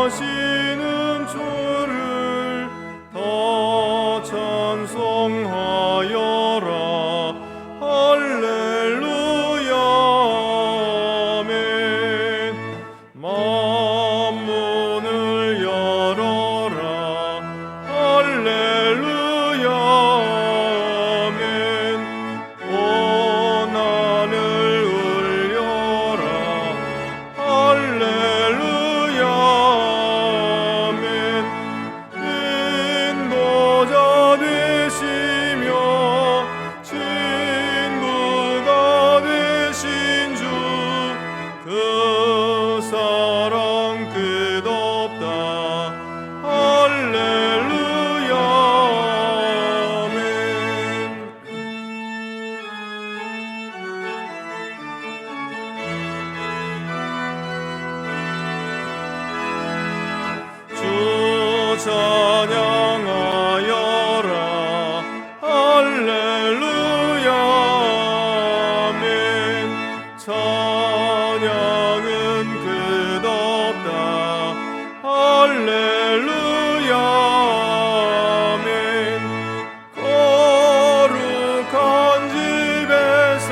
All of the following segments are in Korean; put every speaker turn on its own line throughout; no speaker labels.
택하시는 주를 더 찬송하여라. 할렐루야 아멘. 만문을 열어라. 할렐루야 아멘. 고난을 울려라. 할렐루야 아멘. 인도자 되시며 친구가 되신 주, 그 사랑 끝없다. 할렐루야 아멘. 주 찬양하여라. 할렐루야 아멘. 찬양은 끝없다. 할렐루야 아멘. 거룩한 집에서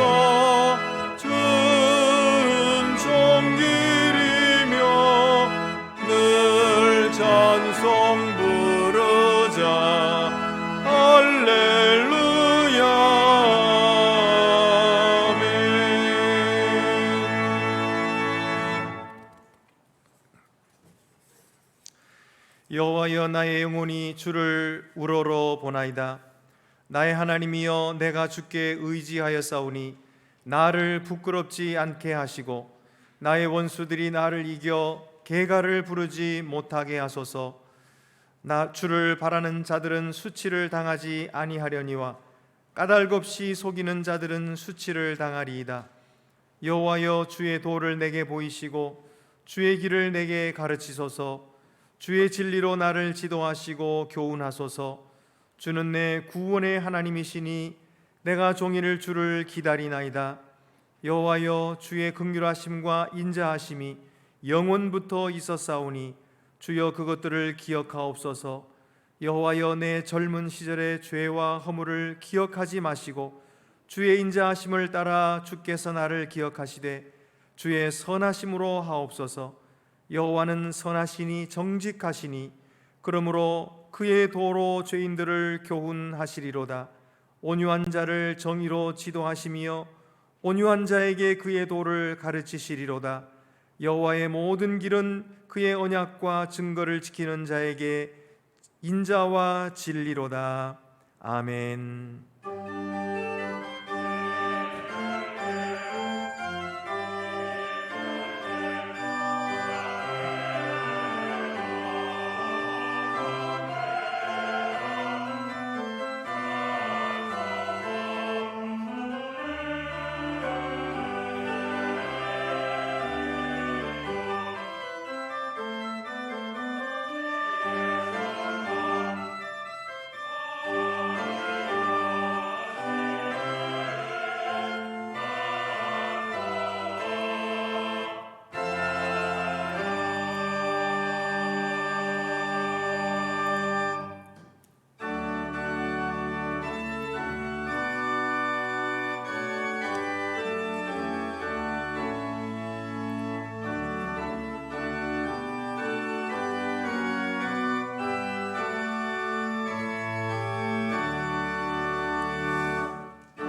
은총길이며 늘 찬송 부르자. 할렐루야 아멘. 여호와여, 나의 영혼이 주를 우러러 보나이다. 나의 하나님이여, 내가 주께 의지하였사오니 나를 부끄럽지 않게 하시고 나의 원수들이 나를 이겨 개가를 부르지 못하게 하소서. 나 주를 바라는 자들은 수치를 당하지 아니하려니와 까닭없이 속이는 자들은 수치를 당하리이다. 여호와여, 주의 도를 내게 보이시고 주의 길을 내게 가르치소서. 주의 진리로 나를 지도하시고 교훈하소서. 주는 내 구원의 하나님이시니 내가 종일 주를 기다리나이다. 여호와여, 주의 긍휼하심과 인자하심이 영원부터 있었사오니 주여 그것들을 기억하옵소서. 여호와여, 내 젊은 시절의 죄와 허물을 기억하지 마시고 주의 인자하심을 따라 주께서 나를 기억하시되 주의 선하심으로 하옵소서. 여호와는 선하시니 정직하시니 그러므로 그의 도로 죄인들을 교훈하시리로다. 온유한 자를 정의로 지도하시며 온유한 자에게 그의 도를 가르치시리로다. 여호와의 모든 길은 그의 언약과 증거를 지키는 자에게 인자와 진리로다. 아멘.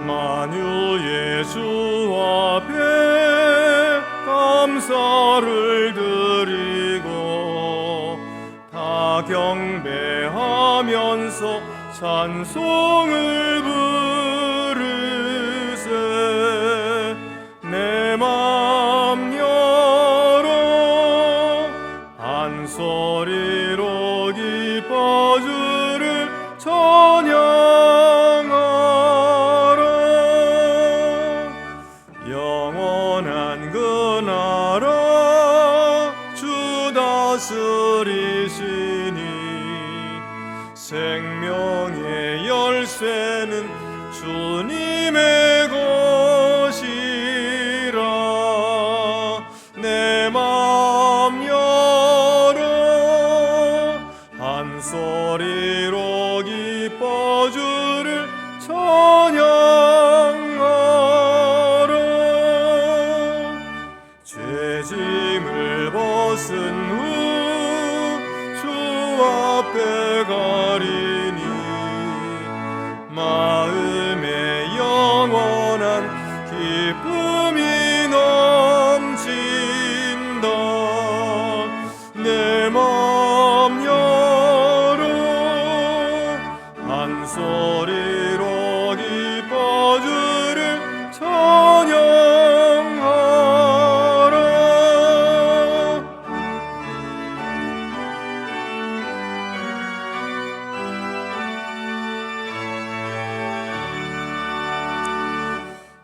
만유 예수 앞에 감사를 드리고 다 나 경배하면서 찬송을 부르세. 내 맘 열어 한 소리로 기뻐 주를 찬양하라. 영원한 그 나라 주 다스리시니 생명의 열쇠는 주님의 것이라. 내 맘 열어 한 소리로 기뻐 주를 찬양하라. 죄짐을 벗은 후 주 앞에 가리니 마음에 영원한 기쁨이 넘친다. 내 맘 열어 한 소리로 기뻐 주를 찬양하라.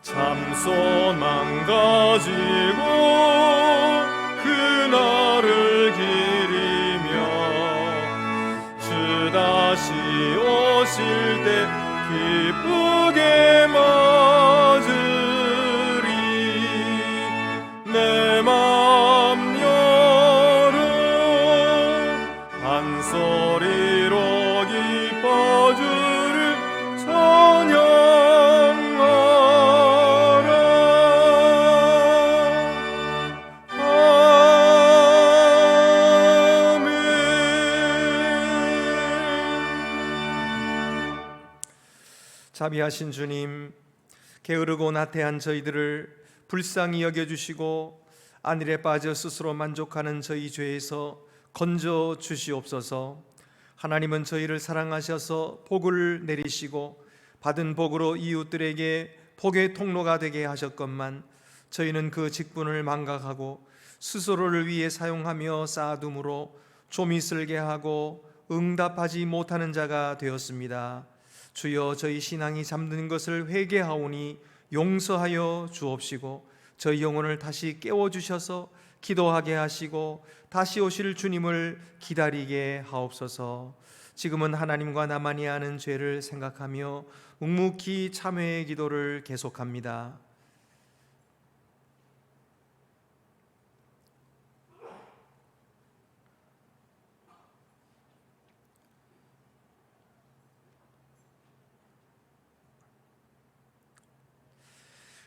참소만 가지고 그날을 기리며 주 다시 오실 때 기쁘게 맞으리. 내 맘 열어 한 소리로 기뻐 주를 찬양하라. 아멘. 자비하신 주님, 게으르고 나태한 저희들을 불쌍히 여겨주시고 안일에 빠져 스스로 만족하는 저희 죄에서 건져 주시옵소서. 하나님은 저희를 사랑하셔서 복을 내리시고 받은 복으로 이웃들에게 복의 통로가 되게 하셨건만 저희는 그 직분을 망각하고 스스로를 위해 사용하며 쌓아둠으로 좀이 쓸게 하고 응답하지 못하는 자가 되었습니다. 주여, 저희 신앙이 잠든 것을 회개하오니 용서하여 주옵시고 저희 영혼을 다시 깨워주셔서 기도하게 하시고 다시 오실 주님을 기다리게 하옵소서. 지금은 하나님과 나만이 아는 죄를 생각하며 묵묵히 참회의 기도를 계속합니다.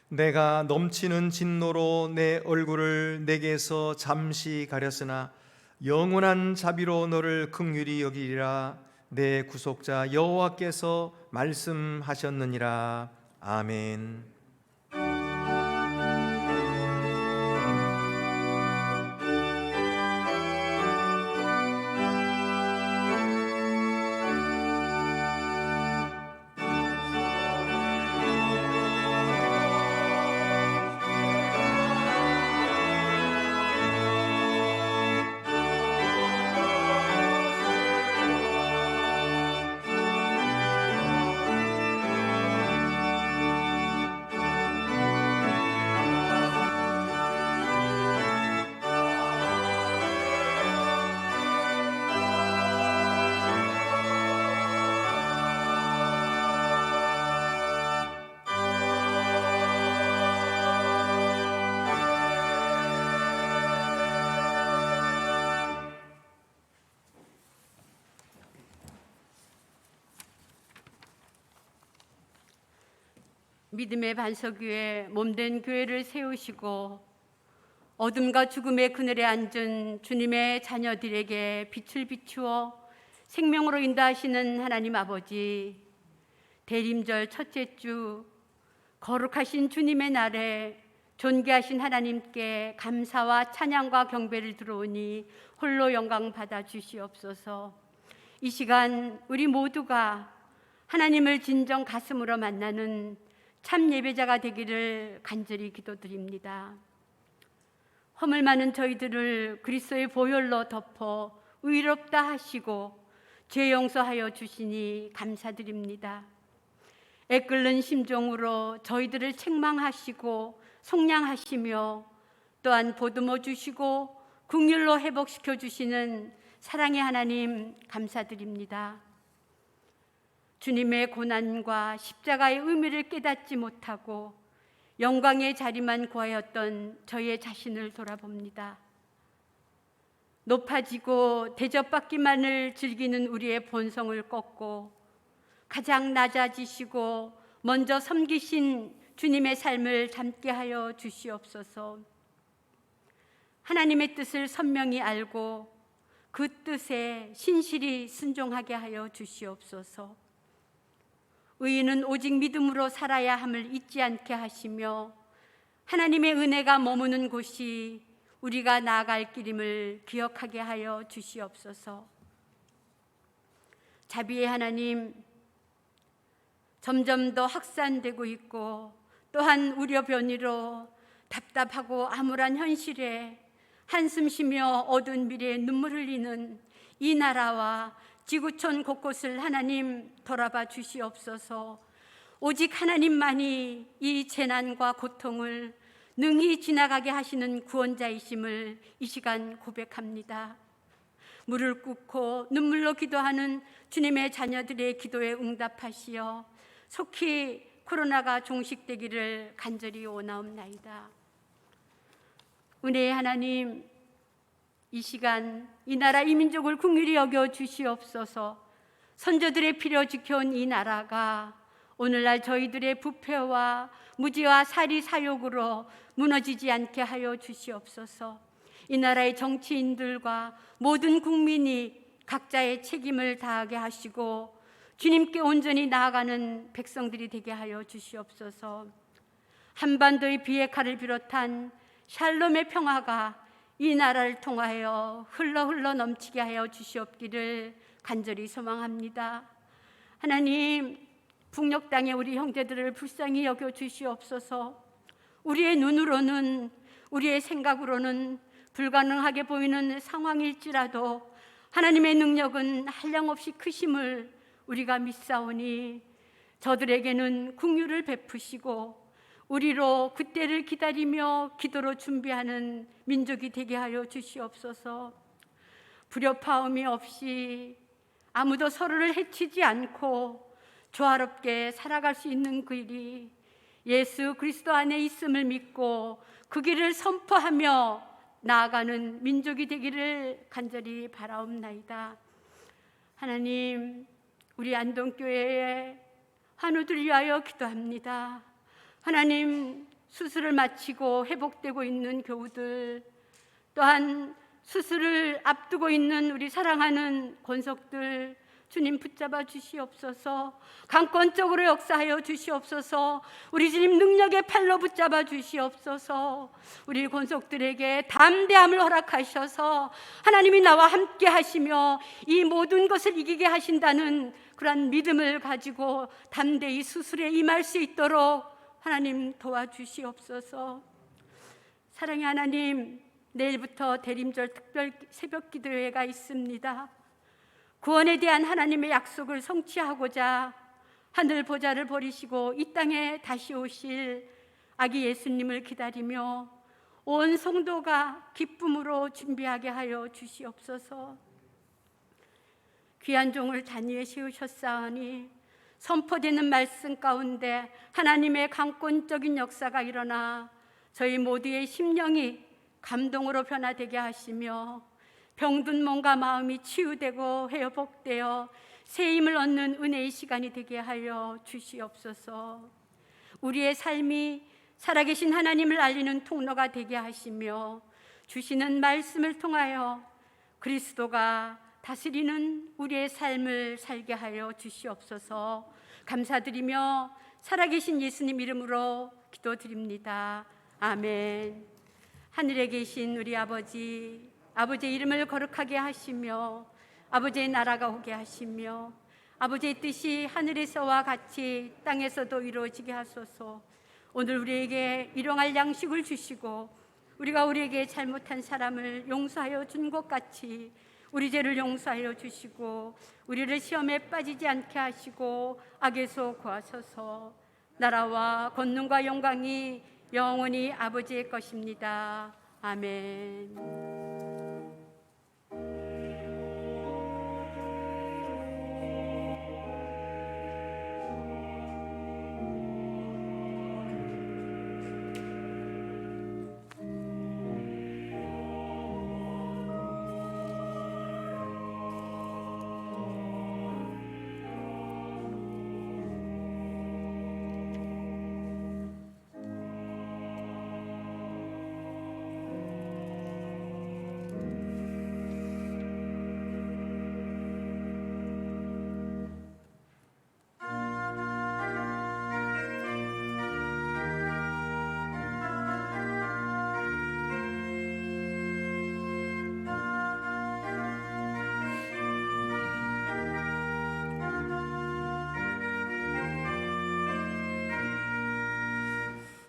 내가 넘치는 진노로 내 얼굴을 내게서 잠시 가렸으나 영원한 자비로 너를 긍휼히 여기리라. 내 구속자 여호와께서 말씀하셨느니라. 아멘.
믿음의 반석 위에 몸된 교회를 세우시고 어둠과 죽음의 그늘에 앉은 주님의 자녀들에게 빛을 비추어 생명으로 인도하시는 하나님 아버지, 대림절 첫째 주 거룩하신 주님의 날에 존귀하신 하나님께 감사와 찬양과 경배를 드러오니 홀로 영광 받아 주시옵소서. 이 시간 우리 모두가 하나님을 진정 가슴으로 만나는 참 예배자가 되기를 간절히 기도드립니다. 허물 많은 저희들을 그리스도의 보혈로 덮어 의롭다 하시고 죄 용서하여 주시니 감사드립니다. 애끓는 심정으로 저희들을 책망하시고 속량하시며 또한 보듬어 주시고 긍휼로 회복시켜 주시는 사랑의 하나님 감사드립니다. 주님의 고난과 십자가의 의미를 깨닫지 못하고 영광의 자리만 구하였던 저의 자신을 돌아봅니다. 높아지고 대접받기만을 즐기는 우리의 본성을 꺾고 가장 낮아지시고 먼저 섬기신 주님의 삶을 담게 하여 주시옵소서. 하나님의 뜻을 선명히 알고 그 뜻에 신실히 순종하게 하여 주시옵소서. 의인은 오직 믿음으로 살아야 함을 잊지 않게 하시며 하나님의 은혜가 머무는 곳이 우리가 나아갈 길임을 기억하게 하여 주시옵소서. 자비의 하나님, 점점 더 확산되고 있고 또한 우려 변이로 답답하고 암울한 현실에 한숨 쉬며 어두운 미래에 눈물 흘리는 이 나라와 지구촌 곳곳을 하나님 돌아봐 주시옵소서. 오직 하나님만이 이 재난과 고통을 능히 지나가게 하시는 구원자이심을 이 시간 고백합니다. 무릎 꿇고 눈물로 기도하는 주님의 자녀들의 기도에 응답하시어 속히 코로나가 종식되기를 간절히 원하옵나이다. 은혜의 하나님, 이 시간 이 나라 이 민족을 긍휼히 여겨 주시옵소서. 선조들의 피로 지켜온 이 나라가 오늘날 저희들의 부패와 무지와 사리 사욕으로 무너지지 않게 하여 주시옵소서. 이 나라의 정치인들과 모든 국민이 각자의 책임을 다하게 하시고 주님께 온전히 나아가는 백성들이 되게 하여 주시옵소서. 한반도의 비핵화를 비롯한 샬롬의 평화가 이 나라를 통하여 흘러 넘치게 하여 주시옵기를 간절히 소망합니다. 하나님, 북녘 땅의 우리 형제들을 불쌍히 여겨 주시옵소서. 우리의 눈으로는, 우리의 생각으로는 불가능하게 보이는 상황일지라도 하나님의 능력은 한량없이 크심을 우리가 믿사오니 저들에게는 긍휼을 베푸시고 우리로 그때를 기다리며 기도로 준비하는 민족이 되게 하여 주시옵소서. 불협화음이 없이 아무도 서로를 해치지 않고 조화롭게 살아갈 수 있는 그 일이 예수 그리스도 안에 있음을 믿고 그 길을 선포하며 나아가는 민족이 되기를 간절히 바라옵나이다. 하나님, 우리 안동교회의 환우들 위하여 기도합니다. 하나님, 수술을 마치고 회복되고 있는 교우들, 또한 수술을 앞두고 있는 우리 사랑하는 권속들 주님 붙잡아 주시옵소서. 강권적으로 역사하여 주시옵소서. 우리 주님 능력의 팔로 붙잡아 주시옵소서. 우리 권속들에게 담대함을 허락하셔서 하나님이 나와 함께 하시며 이 모든 것을 이기게 하신다는 그러한 믿음을 가지고 담대히 수술에 임할 수 있도록 하나님 도와주시옵소서. 사랑의 하나님, 내일부터 대림절 특별 새벽 기도회가 있습니다. 구원에 대한 하나님의 약속을 성취하고자 하늘 보좌를 버리시고 이 땅에 다시 오실 아기 예수님을 기다리며 온 성도가 기쁨으로 준비하게 하여 주시옵소서. 귀한 종을 단위에 세우셨사오니 선포되는 말씀 가운데 하나님의 강권적인 역사가 일어나 저희 모두의 심령이 감동으로 변화되게 하시며 병든 몸과 마음이 치유되고 회복되어 새 힘을 얻는 은혜의 시간이 되게 하여 주시옵소서. 우리의 삶이 살아계신 하나님을 알리는 통로가 되게 하시며 주시는 말씀을 통하여 그리스도가 다스리는 우리의 삶을 살게 하여 주시옵소서. 감사드리며 살아계신 예수님 이름으로 기도드립니다. 아멘. 하늘에 계신 우리 아버지, 아버지의 이름을 거룩하게 하시며 아버지의 나라가 오게 하시며 아버지의 뜻이 하늘에서와 같이 땅에서도 이루어지게 하소서. 오늘 우리에게 일용할 양식을 주시고 우리가 우리에게 잘못한 사람을 용서하여 준 것 같이 우리 죄를 용서하여 주시고 우리를 시험에 빠지지 않게 하시고 악에서 구하소서. 나라와 권능과 영광이 영원히 아버지의 것입니다. 아멘.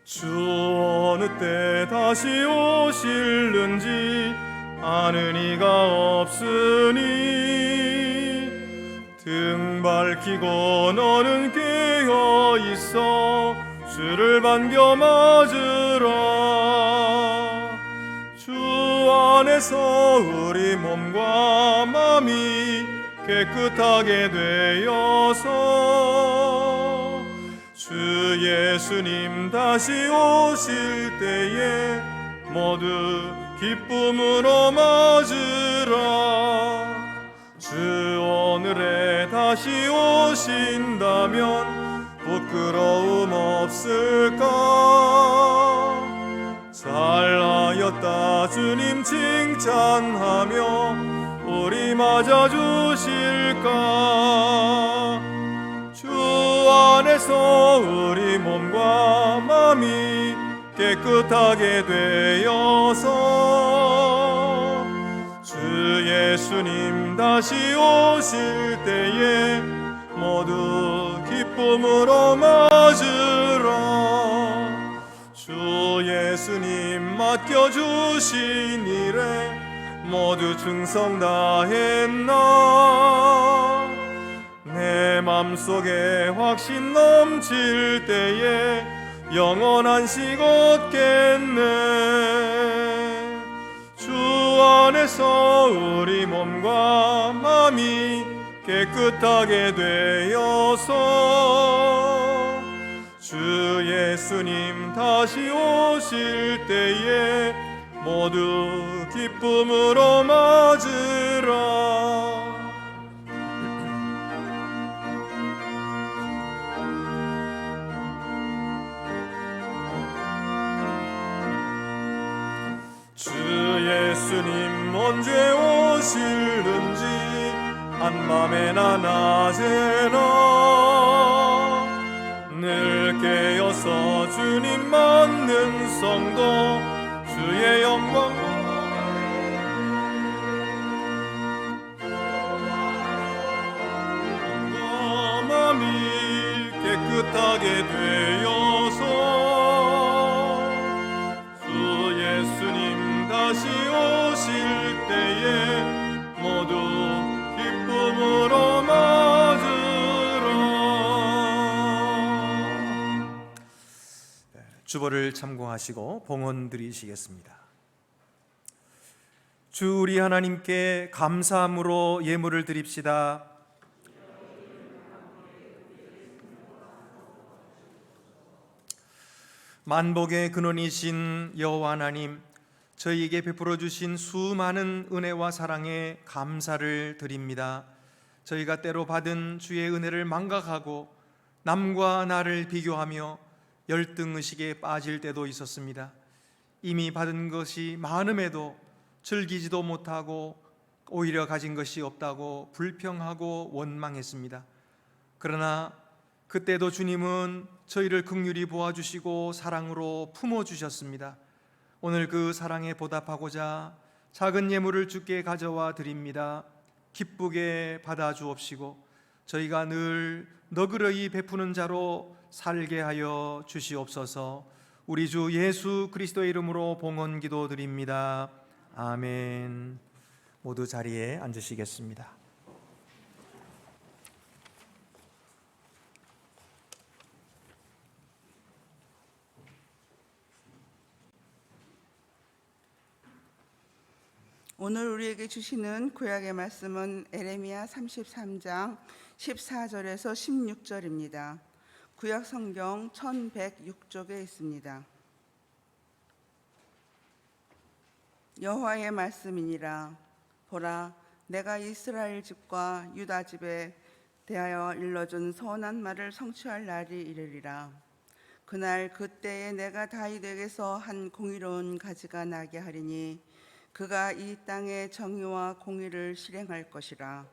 주 어느 때 다시 오실는지 아는 이가 없으니 등 밝히고 너는 깨어 있어 주를 반겨 맞으라. 주 안에서 우리 몸과 마음이 깨끗하게 되어서 주 예수님 다시 오실 때에 모두 기쁨으로 맞으라. 주 오늘에 다시 오신다면 부끄러움 없을까? 잘하였다 주님 칭찬하며 우리 맞아주실까? 주 안에서 우리 몸과 마음이 깨끗하게 되어서 주 예수님 다시 오실 때에 모두 기쁨으로 맞으라. 주 예수님 맡겨주신 일에 모두 충성 다했나? 내 맘속에 확신 넘칠 때에 영원한 식 얻겠네. 주 안에서 우리 몸과 마음이 깨끗하게 되어서 주 예수님 다시 오실 때에 모두 기쁨으로 맞으라. 주 예수님 언제 오실는지 한밤에나 낮에나 늘 깨어서 주님 맞는 성도 주의 영광 마음이 깨끗하게 되어서 주 예수님 다시 오실 때에 모두 기쁨으로 맞으라.
주보를 참고하시고 봉헌 드리시겠습니다. 주 우리 하나님께 감사함으로 예물을 드립시다. 만복의 근원이신 여호와 하나님, 저희에게 베풀어 주신 수많은 은혜와 사랑에 감사를 드립니다. 저희가 때로 받은 주의 은혜를 망각하고 남과 나를 비교하며 열등의식에 빠질 때도 있었습니다. 이미 받은 것이 많음에도 즐기지도 못하고 오히려 가진 것이 없다고 불평하고 원망했습니다. 그러나 그때도 주님은 저희를 긍휼히 보아주시고 사랑으로 품어주셨습니다. 오늘 그 사랑에 보답하고자 작은 예물을 주께 가져와 드립니다. 기쁘게 받아주옵시고 저희가 늘 너그러이 베푸는 자로 살게 하여 주시옵소서. 우리 주 예수 그리스도의 이름으로 봉헌 기도드립니다. 아멘. 모두 자리에 앉으시겠습니다.
오늘 우리에게 주시는 구약의 말씀은 에레미야 33장 14절에서 16절입니다. 구약 성경 1106쪽에 있습니다. 여호와의 말씀이니라. 보라, 내가 이스라엘 집과 유다 집에 대하여 일러준 선한 말을 성취할 날이 이르리라. 그날 그때에 내가 다윗에게서 한 공의로운 가지가 나게 하리니 그가 이 땅의 정의와 공의를 실행할 것이라.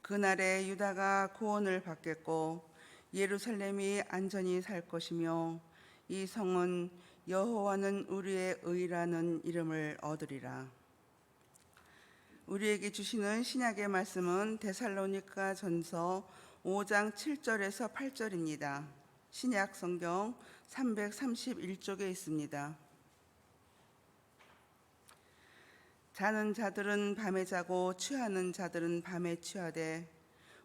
그날에 유다가 구원을 받겠고 예루살렘이 안전히 살 것이며 이 성은 여호와는 우리의 의라는 이름을 얻으리라. 우리에게 주시는 신약의 말씀은 데살로니가 전서 5장 7절에서 8절입니다. 신약 성경 331쪽에 있습니다. 자는 자들은 밤에 자고 취하는 자들은 밤에 취하되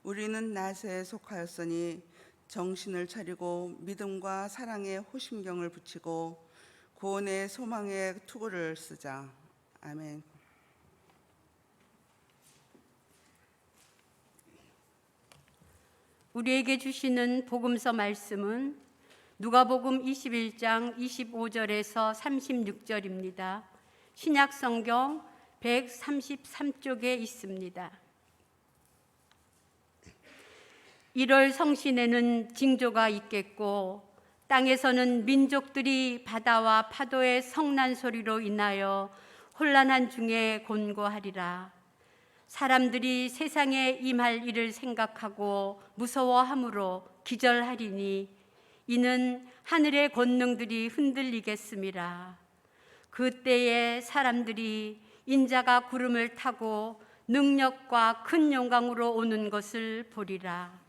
우리는 낮에 속하였으니 정신을 차리고 믿음과 사랑에 호심경을 붙이고 구원의 소망의 투구를 쓰자. 아멘.
우리에게 주시는 복음서 말씀은 누가복음 21장 25절에서 36절입니다. 신약 성경 133쪽에 있습니다. 1월 성신에는 징조가 있겠고 땅에서는 민족들이 바다와 파도의 성난 소리로 인하여 혼란한 중에 곤고하리라. 사람들이 세상에 임할 일을 생각하고 무서워함으로 기절하리니 이는 하늘의 권능들이 흔들리겠음이라. 그때에 사람들이 인자가 구름을 타고 능력과 큰 영광으로 오는 것을 보리라.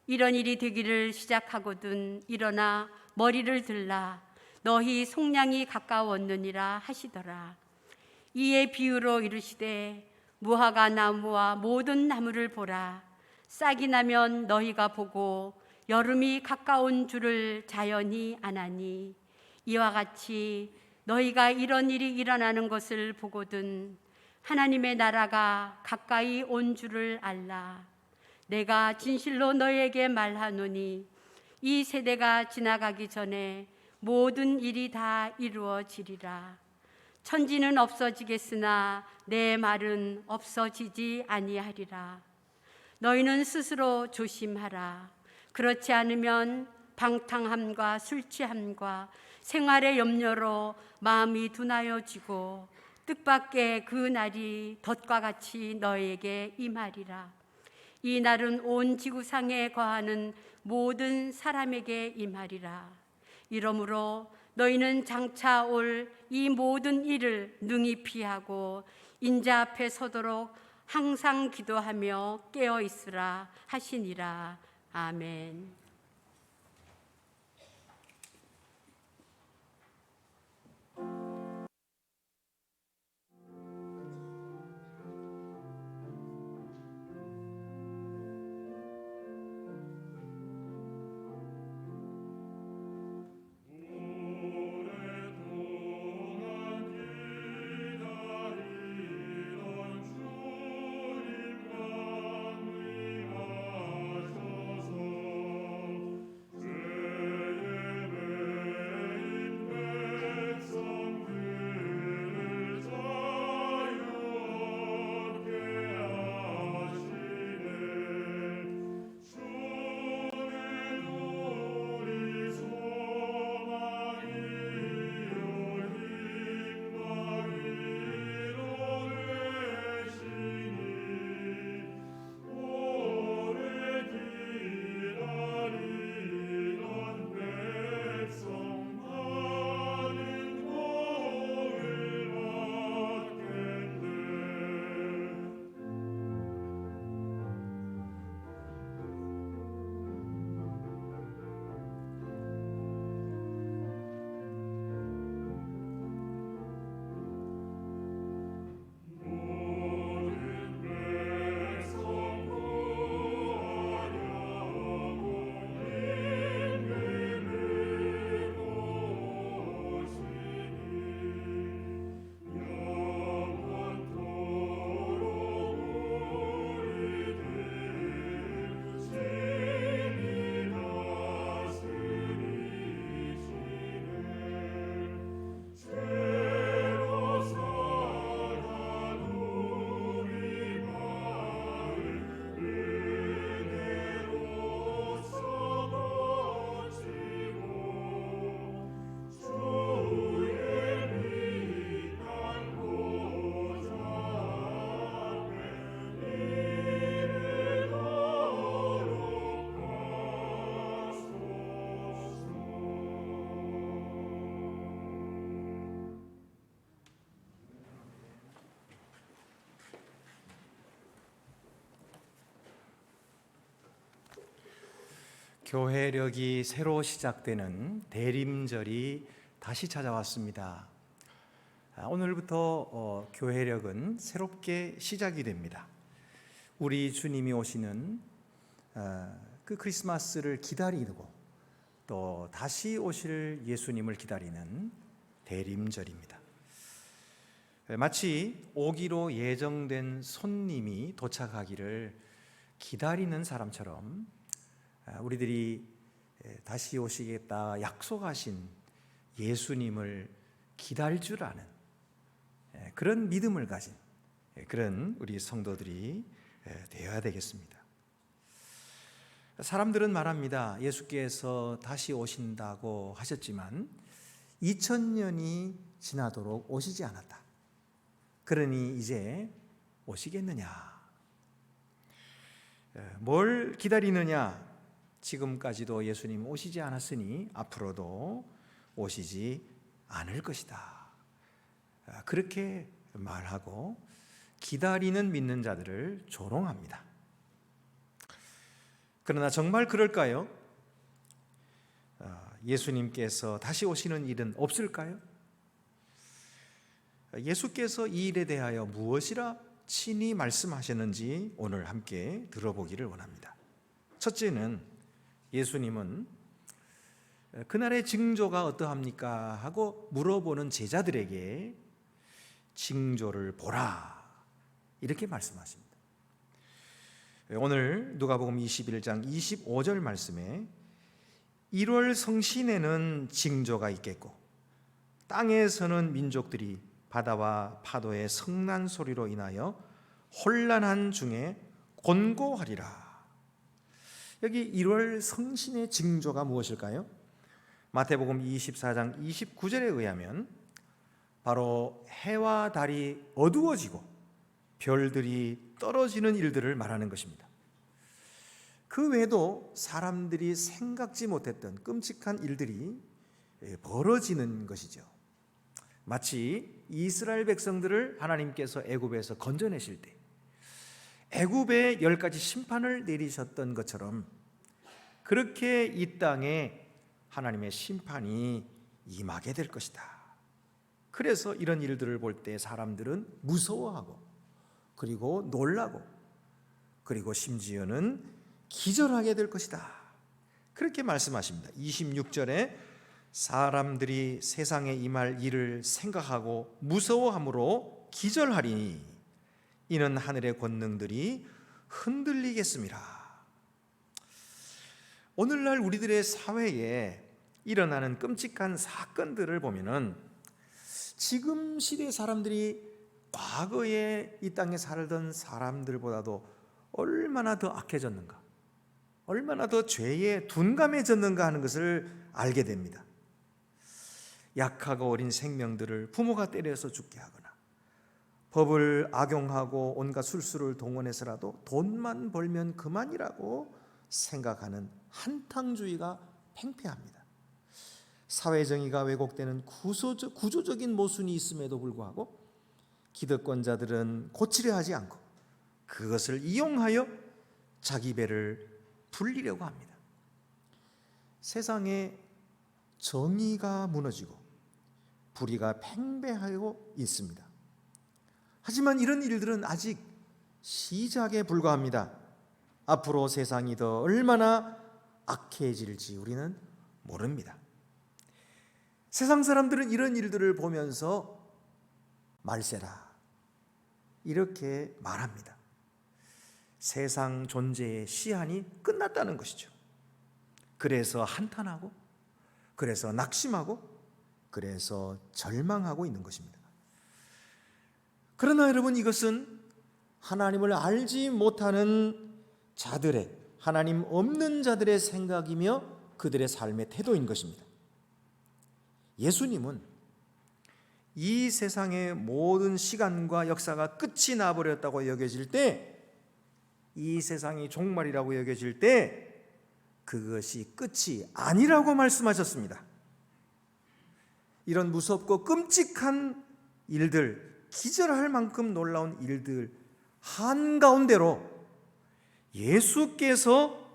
이런 일이 되기를 시작하거든 일어나 머리를 들라. 너희 속량이 가까웠느니라 하시더라. 이에 비유로 이르시되 무화과 나무와 모든 나무를 보라. 싹이 나면 너희가 보고 여름이 가까운 줄을 자연히 아나니 이와 같이 너희가 이런 일이 일어나는 것을 보거든 하나님의 나라가 가까이 온 줄을 알라. 내가 진실로 너희에게 말하노니 이 세대가 지나가기 전에 모든 일이 다 이루어지리라. 천지는 없어지겠으나 내 말은 없어지지 아니하리라. 너희는 스스로 조심하라. 그렇지 않으면 방탕함과 술 취함과 생활의 염려로 마음이 둔하여지고 뜻밖의 그 날이 덫과 같이 너희에게 임하리라. 이 날은 온 지구상에 거하는 모든 사람에게 임하리라. 이러므로 너희는 장차 올 이 모든 일을 능히 피하고 인자 앞에 서도록 항상 기도하며 깨어 있으라 하시니라. 아멘.
주님 강림하소서.
교회력이 새로 시작되는 대림절이 다시 찾아왔습니다. 오늘부터 교회력은 새롭게 시작이 됩니다. 우리 주님이 오시는 그 크리스마스를 기다리고 또 다시 오실 예수님을 기다리는 대림절입니다. 마치 오기로 예정된 손님이 도착하기를 기다리는 사람처럼 우리들이 다시 오시겠다 약속하신 예수님을 기다릴 줄 아는 그런 믿음을 가진 그런 우리 성도들이 되어야 되겠습니다. 사람들은 말합니다. 예수께서 다시 오신다고 하셨지만 2000년이 지나도록 오시지 않았다. 그러니 이제 오시겠느냐? 뭘 기다리느냐? 지금까지도 예수님 오시지 않았으니 앞으로도 오시지 않을 것이다. 그렇게 말하고 기다리는 믿는 자들을 조롱합니다. 그러나 정말 그럴까요? 예수님께서 다시 오시는 일은 없을까요? 예수께서 이 일에 대하여 무엇이라 친히 말씀하셨는지 오늘 함께 들어보기를 원합니다. 첫째는 예수님은 그날의 징조가 어떠합니까? 하고 물어보는 제자들에게 징조를 보라 이렇게 말씀하십니다. 오늘 누가복음 21장 25절 말씀에 1월 성신에는 징조가 있겠고 땅에서는 민족들이 바다와 파도의 성난 소리로 인하여 혼란한 중에 곤고하리라. 여기 1월 성신의 징조가 무엇일까요? 마태복음 24장 29절에 의하면 바로 해와 달이 어두워지고 별들이 떨어지는 일들을 말하는 것입니다. 그 외에도 사람들이 생각지 못했던 끔찍한 일들이 벌어지는 것이죠. 마치 이스라엘 백성들을 하나님께서 애굽에서 건져내실 때 애굽에 10가지 심판을 내리셨던 것처럼 그렇게 이 땅에 하나님의 심판이 임하게 될 것이다. 그래서 이런 일들을 볼 때 사람들은 무서워하고 그리고 놀라고 그리고 심지어는 기절하게 될 것이다. 그렇게 말씀하십니다. 26절에 사람들이 세상에 임할 일을 생각하고 무서워함으로 기절하리니 이는 하늘의 권능들이 흔들리겠습니다. 오늘날 우리들의 사회에 일어나는 끔찍한 사건들을 보면은 지금 시대 사람들이 과거에 이 땅에 살던 사람들보다도 얼마나 더 악해졌는가, 얼마나 더 죄에 둔감해졌는가 하는 것을 알게 됩니다. 약하고 어린 생명들을 부모가 때려서 죽게 하거나 법을 악용하고 온갖 술수를 동원해서라도 돈만 벌면 그만이라고 생각하는 한탕주의가 팽배합니다. 사회정의가 왜곡되는 구조적인 모순이 있음에도 불구하고 기득권자들은 고치려 하지 않고 그것을 이용하여 자기 배를 불리려고 합니다. 세상에 정의가 무너지고 불의가 팽배하고 있습니다. 하지만 이런 일들은 아직 시작에 불과합니다. 앞으로 세상이 더 얼마나 악해질지 우리는 모릅니다. 세상 사람들은 이런 일들을 보면서 말세라 이렇게 말합니다. 세상 존재의 시한이 끝났다는 것이죠. 그래서 한탄하고 그래서 낙심하고 그래서 절망하고 있는 것입니다. 그러나 여러분, 이것은 하나님을 알지 못하는 자들의, 하나님 없는 자들의 생각이며 그들의 삶의 태도인 것입니다. 예수님은 이 세상의 모든 시간과 역사가 끝이 나버렸다고 여겨질 때, 이 세상이 종말이라고 여겨질 때 그것이 끝이 아니라고 말씀하셨습니다. 이런 무섭고 끔찍한 일들, 기절할 만큼 놀라운 일들 한가운데로 예수께서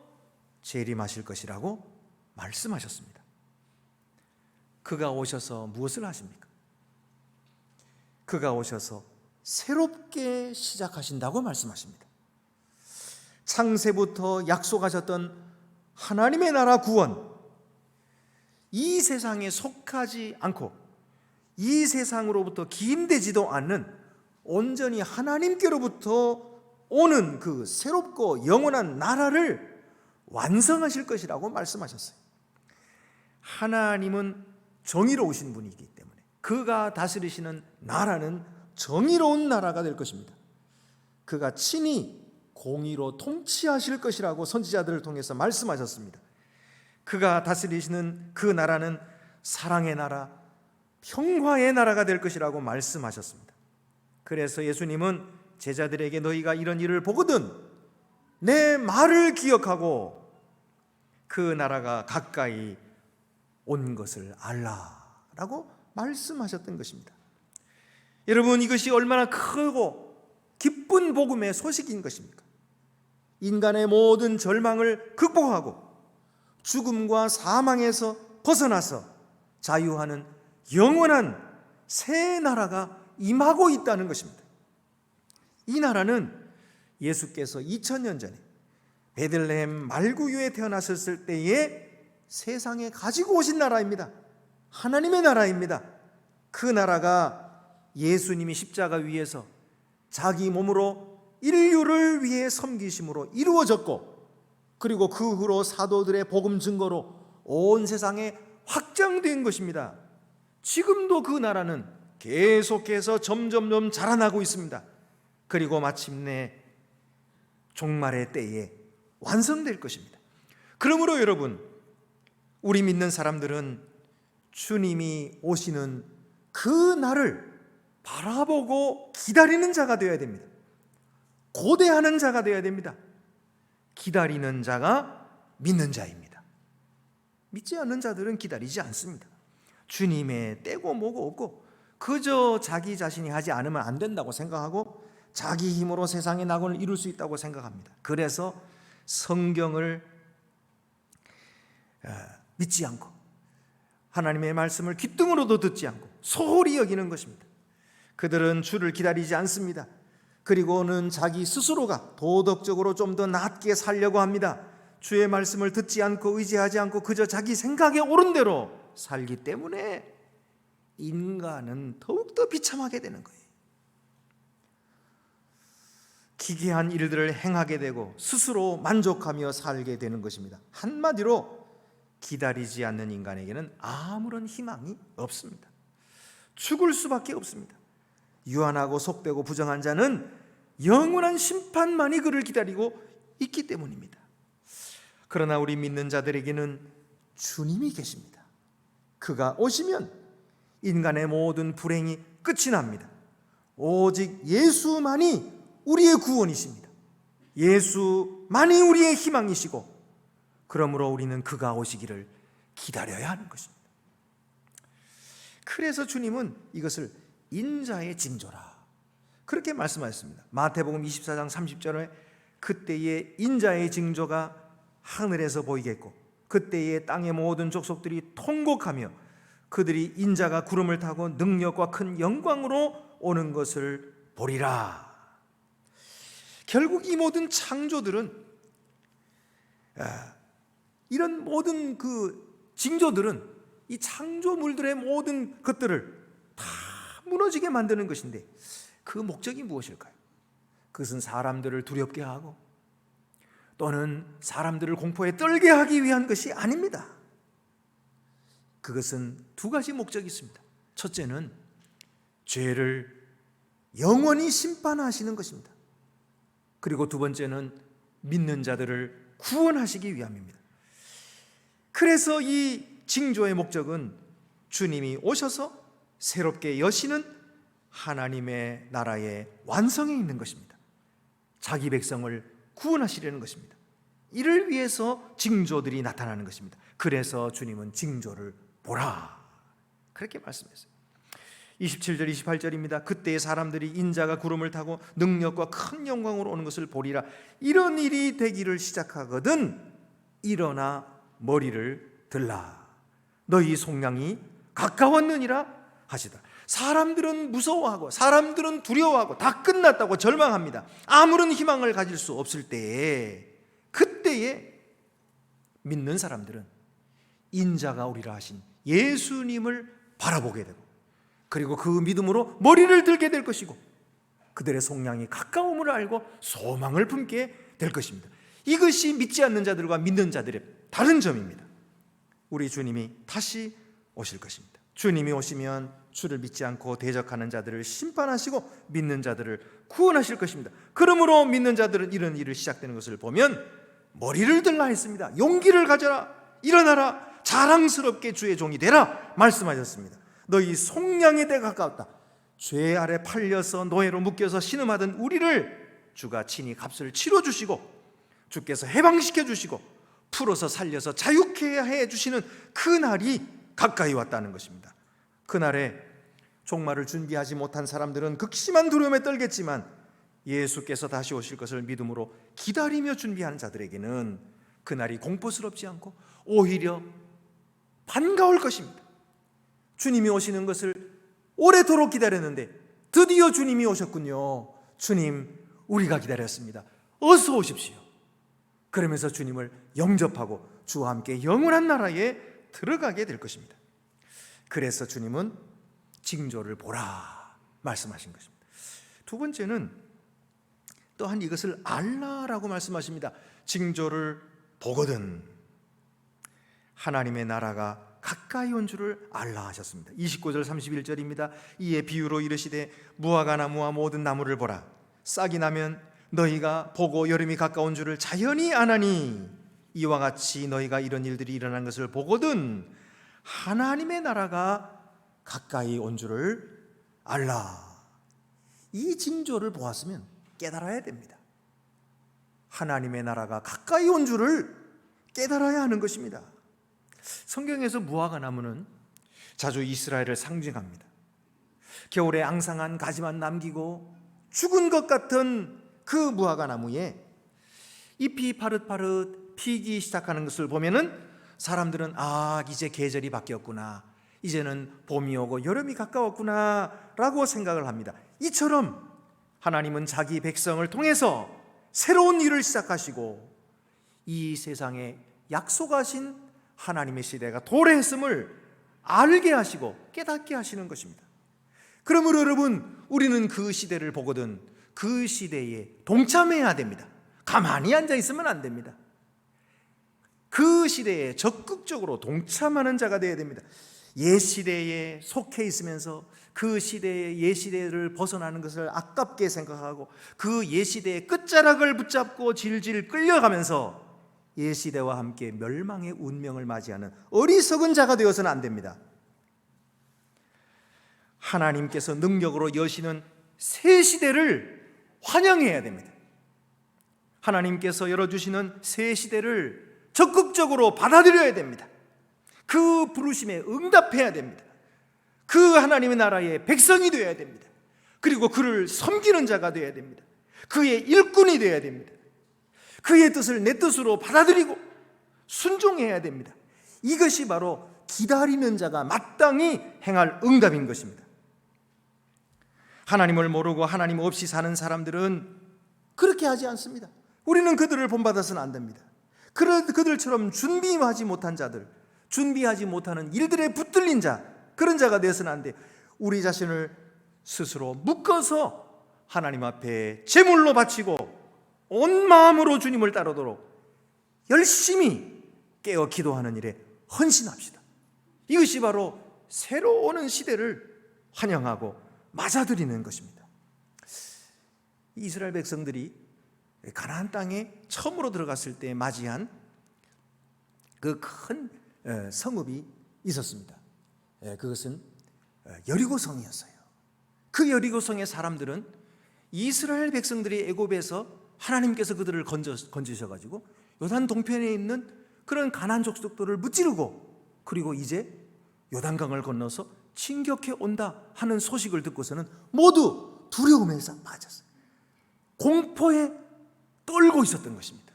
재림하실 것이라고 말씀하셨습니다. 그가 오셔서 무엇을 하십니까? 그가 오셔서 새롭게 시작하신다고 말씀하십니다. 창세부터 약속하셨던 하나님의 나라 구원, 이 세상에 속하지 않고 이 세상으로부터 기인되지도 않는 온전히 하나님께로부터 오는 그 새롭고 영원한 나라를 완성하실 것이라고 말씀하셨어요. 하나님은 정의로우신 분이기 때문에 그가 다스리시는 나라는 정의로운 나라가 될 것입니다. 그가 친히 공의로 통치하실 것이라고 선지자들을 통해서 말씀하셨습니다. 그가 다스리시는 그 나라는 사랑의 나라, 평화의 나라가 될 것이라고 말씀하셨습니다. 그래서 예수님은 제자들에게 너희가 이런 일을 보거든 내 말을 기억하고 그 나라가 가까이 온 것을 알라라고 말씀하셨던 것입니다. 여러분, 이것이 얼마나 크고 기쁜 복음의 소식인 것입니까? 인간의 모든 절망을 극복하고 죽음과 사망에서 벗어나서 자유하는 영원한 새 나라가 임하고 있다는 것입니다. 이 나라는 예수께서 2000년 전에 베들레헴 말구유에 태어나셨을 때에 세상에 가지고 오신 나라입니다. 하나님의 나라입니다. 그 나라가 예수님이 십자가 위에서 자기 몸으로 인류를 위해 섬기심으로 이루어졌고, 그리고 그 후로 사도들의 복음 증거로 온 세상에 확장된 것입니다. 지금도 그 나라는 계속해서 점점점 자라나고 있습니다. 그리고 마침내 종말의 때에 완성될 것입니다. 그러므로 여러분, 우리 믿는 사람들은 주님이 오시는 그 날을 바라보고 기다리는 자가 되어야 됩니다. 고대하는 자가 되어야 됩니다. 기다리는 자가 믿는 자입니다. 믿지 않는 자들은 기다리지 않습니다. 주님의 떼고 뭐고 없고 그저 자기 자신이 하지 않으면 안 된다고 생각하고 자기 힘으로 세상의 낙원을 이룰 수 있다고 생각합니다. 그래서 성경을 믿지 않고 하나님의 말씀을 귓등으로도 듣지 않고 소홀히 여기는 것입니다. 그들은 주를 기다리지 않습니다. 그리고는 자기 스스로가 도덕적으로 좀 더 낫게 살려고 합니다. 주의 말씀을 듣지 않고 의지하지 않고 그저 자기 생각에 옳은 대로 살기 때문에 인간은 더욱더 비참하게 되는 거예요. 기괴한 일들을 행하게 되고 스스로 만족하며 살게 되는 것입니다. 한마디로 기다리지 않는 인간에게는 아무런 희망이 없습니다. 죽을 수밖에 없습니다. 유한하고 속되고 부정한 자는 영원한 심판만이 그를 기다리고 있기 때문입니다. 그러나 우리 믿는 자들에게는 주님이 계십니다. 그가 오시면 인간의 모든 불행이 끝이 납니다. 오직 예수만이 우리의 구원이십니다. 예수만이 우리의 희망이시고, 그러므로 우리는 그가 오시기를 기다려야 하는 것입니다. 그래서 주님은 이것을 인자의 징조라 그렇게 말씀하셨습니다. 마태복음 24장 30절에 그때의 인자의 징조가 하늘에서 보이겠고 그때의 땅의 모든 족속들이 통곡하며 그들이 인자가 구름을 타고 능력과 큰 영광으로 오는 것을 보리라. 결국 이 모든 창조들은, 이런 모든 그 징조들은 이 창조물들의 모든 것들을 다 무너지게 만드는 것인데 그 목적이 무엇일까요? 그것은 사람들을 두렵게 하고 또는 사람들을 공포에 떨게 하기 위한 것이 아닙니다. 그것은 두 가지 목적이 있습니다. 첫째는 죄를 영원히 심판하시는 것입니다. 그리고 두 번째는 믿는 자들을 구원하시기 위함입니다. 그래서 이 징조의 목적은 주님이 오셔서 새롭게 여시는 하나님의 나라의 완성에 있는 것입니다. 자기 백성을 구원하시려는 것입니다. 이를 위해서 징조들이 나타나는 것입니다. 그래서 주님은 징조를 보라 그렇게 말씀했어요. 27절 28절입니다. 그때의 사람들이 인자가 구름을 타고 능력과 큰 영광으로 오는 것을 보리라. 이런 일이 되기를 시작하거든 일어나 머리를 들라. 너희 속량이 가까웠느니라 하시더라. 사람들은 무서워하고 사람들은 두려워하고 다 끝났다고 절망합니다. 아무런 희망을 가질 수 없을 때에, 그때에 믿는 사람들은 인자가 오리라 하신 예수님을 바라보게 되고, 그리고 그 믿음으로 머리를 들게 될 것이고, 그들의 속량이 가까움을 알고 소망을 품게 될 것입니다. 이것이 믿지 않는 자들과 믿는 자들의 다른 점입니다. 우리 주님이 다시 오실 것입니다. 주님이 오시면 주를 믿지 않고 대적하는 자들을 심판하시고 믿는 자들을 구원하실 것입니다. 그러므로 믿는 자들은 이런 일을 시작되는 것을 보면 머리를 들라 했습니다. 용기를 가져라, 일어나라, 자랑스럽게 주의 종이 되라 말씀하셨습니다. 너희 속량의 때가 가까웠다. 죄 아래 팔려서 노예로 묶여서 신음하던 우리를 주가 친히 값을 치러주시고, 주께서 해방시켜 주시고 풀어서 살려서 자유케 해주시는 그날이 가까이 왔다는 것입니다. 그날에 종말을 준비하지 못한 사람들은 극심한 두려움에 떨겠지만, 예수께서 다시 오실 것을 믿음으로 기다리며 준비하는 자들에게는 그날이 공포스럽지 않고 오히려 반가울 것입니다. 주님이 오시는 것을 오래도록 기다렸는데 드디어 주님이 오셨군요. 주님, 우리가 기다렸습니다. 어서 오십시오. 그러면서 주님을 영접하고 주와 함께 영원한 나라에 들어가게 될 것입니다. 그래서 주님은 징조를 보라 말씀하신 것입니다. 두 번째는 또한 이것을 알라라고 말씀하십니다. 징조를 보거든 하나님의 나라가 가까이 온 줄을 알라 하셨습니다. 29절 31절입니다. 이에 비유로 이르시되 무화과 나무와 모든 나무를 보라. 싹이 나면 너희가 보고 여름이 가까운 줄을 자연히 아나니, 이와 같이 너희가 이런 일들이 일어난 것을 보거든 하나님의 나라가 가까이 온 줄을 알라. 이 징조를 보았으면 깨달아야 됩니다. 하나님의 나라가 가까이 온 줄을 깨달아야 하는 것입니다. 성경에서 무화과 나무는 자주 이스라엘을 상징합니다. 겨울에 앙상한 가지만 남기고 죽은 것 같은 그 무화과 나무에 잎이 파릇파릇 피기 시작하는 것을 보면은 사람들은 이제 계절이 바뀌었구나, 이제는 봄이 오고 여름이 가까웠구나 라고 생각을 합니다. 이처럼 하나님은 자기 백성을 통해서 새로운 일을 시작하시고 이 세상에 약속하신 하나님의 시대가 도래했음을 알게 하시고 깨닫게 하시는 것입니다. 그러므로 여러분, 우리는 그 시대를 보거든 그 시대에 동참해야 됩니다. 가만히 앉아 있으면 안 됩니다. 그 시대에 적극적으로 동참하는 자가 되어야 됩니다. 옛 시대에 속해 있으면서 그 시대의 옛 시대를 벗어나는 것을 아깝게 생각하고 그 옛 시대의 끝자락을 붙잡고 질질 끌려가면서 옛 시대와 함께 멸망의 운명을 맞이하는 어리석은 자가 되어서는 안 됩니다. 하나님께서 능력으로 여시는 새 시대를 환영해야 됩니다. 하나님께서 열어주시는 새 시대를 적극적으로 받아들여야 됩니다. 그 부르심에 응답해야 됩니다. 그 하나님의 나라의 백성이 되어야 됩니다. 그리고 그를 섬기는 자가 되어야 됩니다. 그의 일꾼이 되어야 됩니다. 그의 뜻을 내 뜻으로 받아들이고 순종해야 됩니다. 이것이 바로 기다리는 자가 마땅히 행할 응답인 것입니다. 하나님을 모르고 하나님 없이 사는 사람들은 그렇게 하지 않습니다. 우리는 그들을 본받아서는 안 됩니다. 그들처럼 준비하지 못한 자들, 준비하지 못하는 일들에 붙들린 자, 그런 자가 되어서는 안 돼. 우리 자신을 스스로 묶어서 하나님 앞에 제물로 바치고 온 마음으로 주님을 따르도록 열심히 깨어 기도하는 일에 헌신합시다. 이것이 바로 새로 오는 시대를 환영하고 맞아들이는 것입니다. 이스라엘 백성들이 가나안 땅에 처음으로 들어갔을 때 맞이한 그 큰 성읍이 있었습니다. 그것은 여리고성이었어요. 그 여리고성의 사람들은 이스라엘 백성들이 애굽에서 하나님께서 그들을 건지셔가지고 요단 동편에 있는 그런 가나안 족속들을 무찌르고, 그리고 이제 요단강을 건너서 진격해 온다 하는 소식을 듣고서는 모두 두려움에 빠졌어요. 공포에 떨고 있었던 것입니다.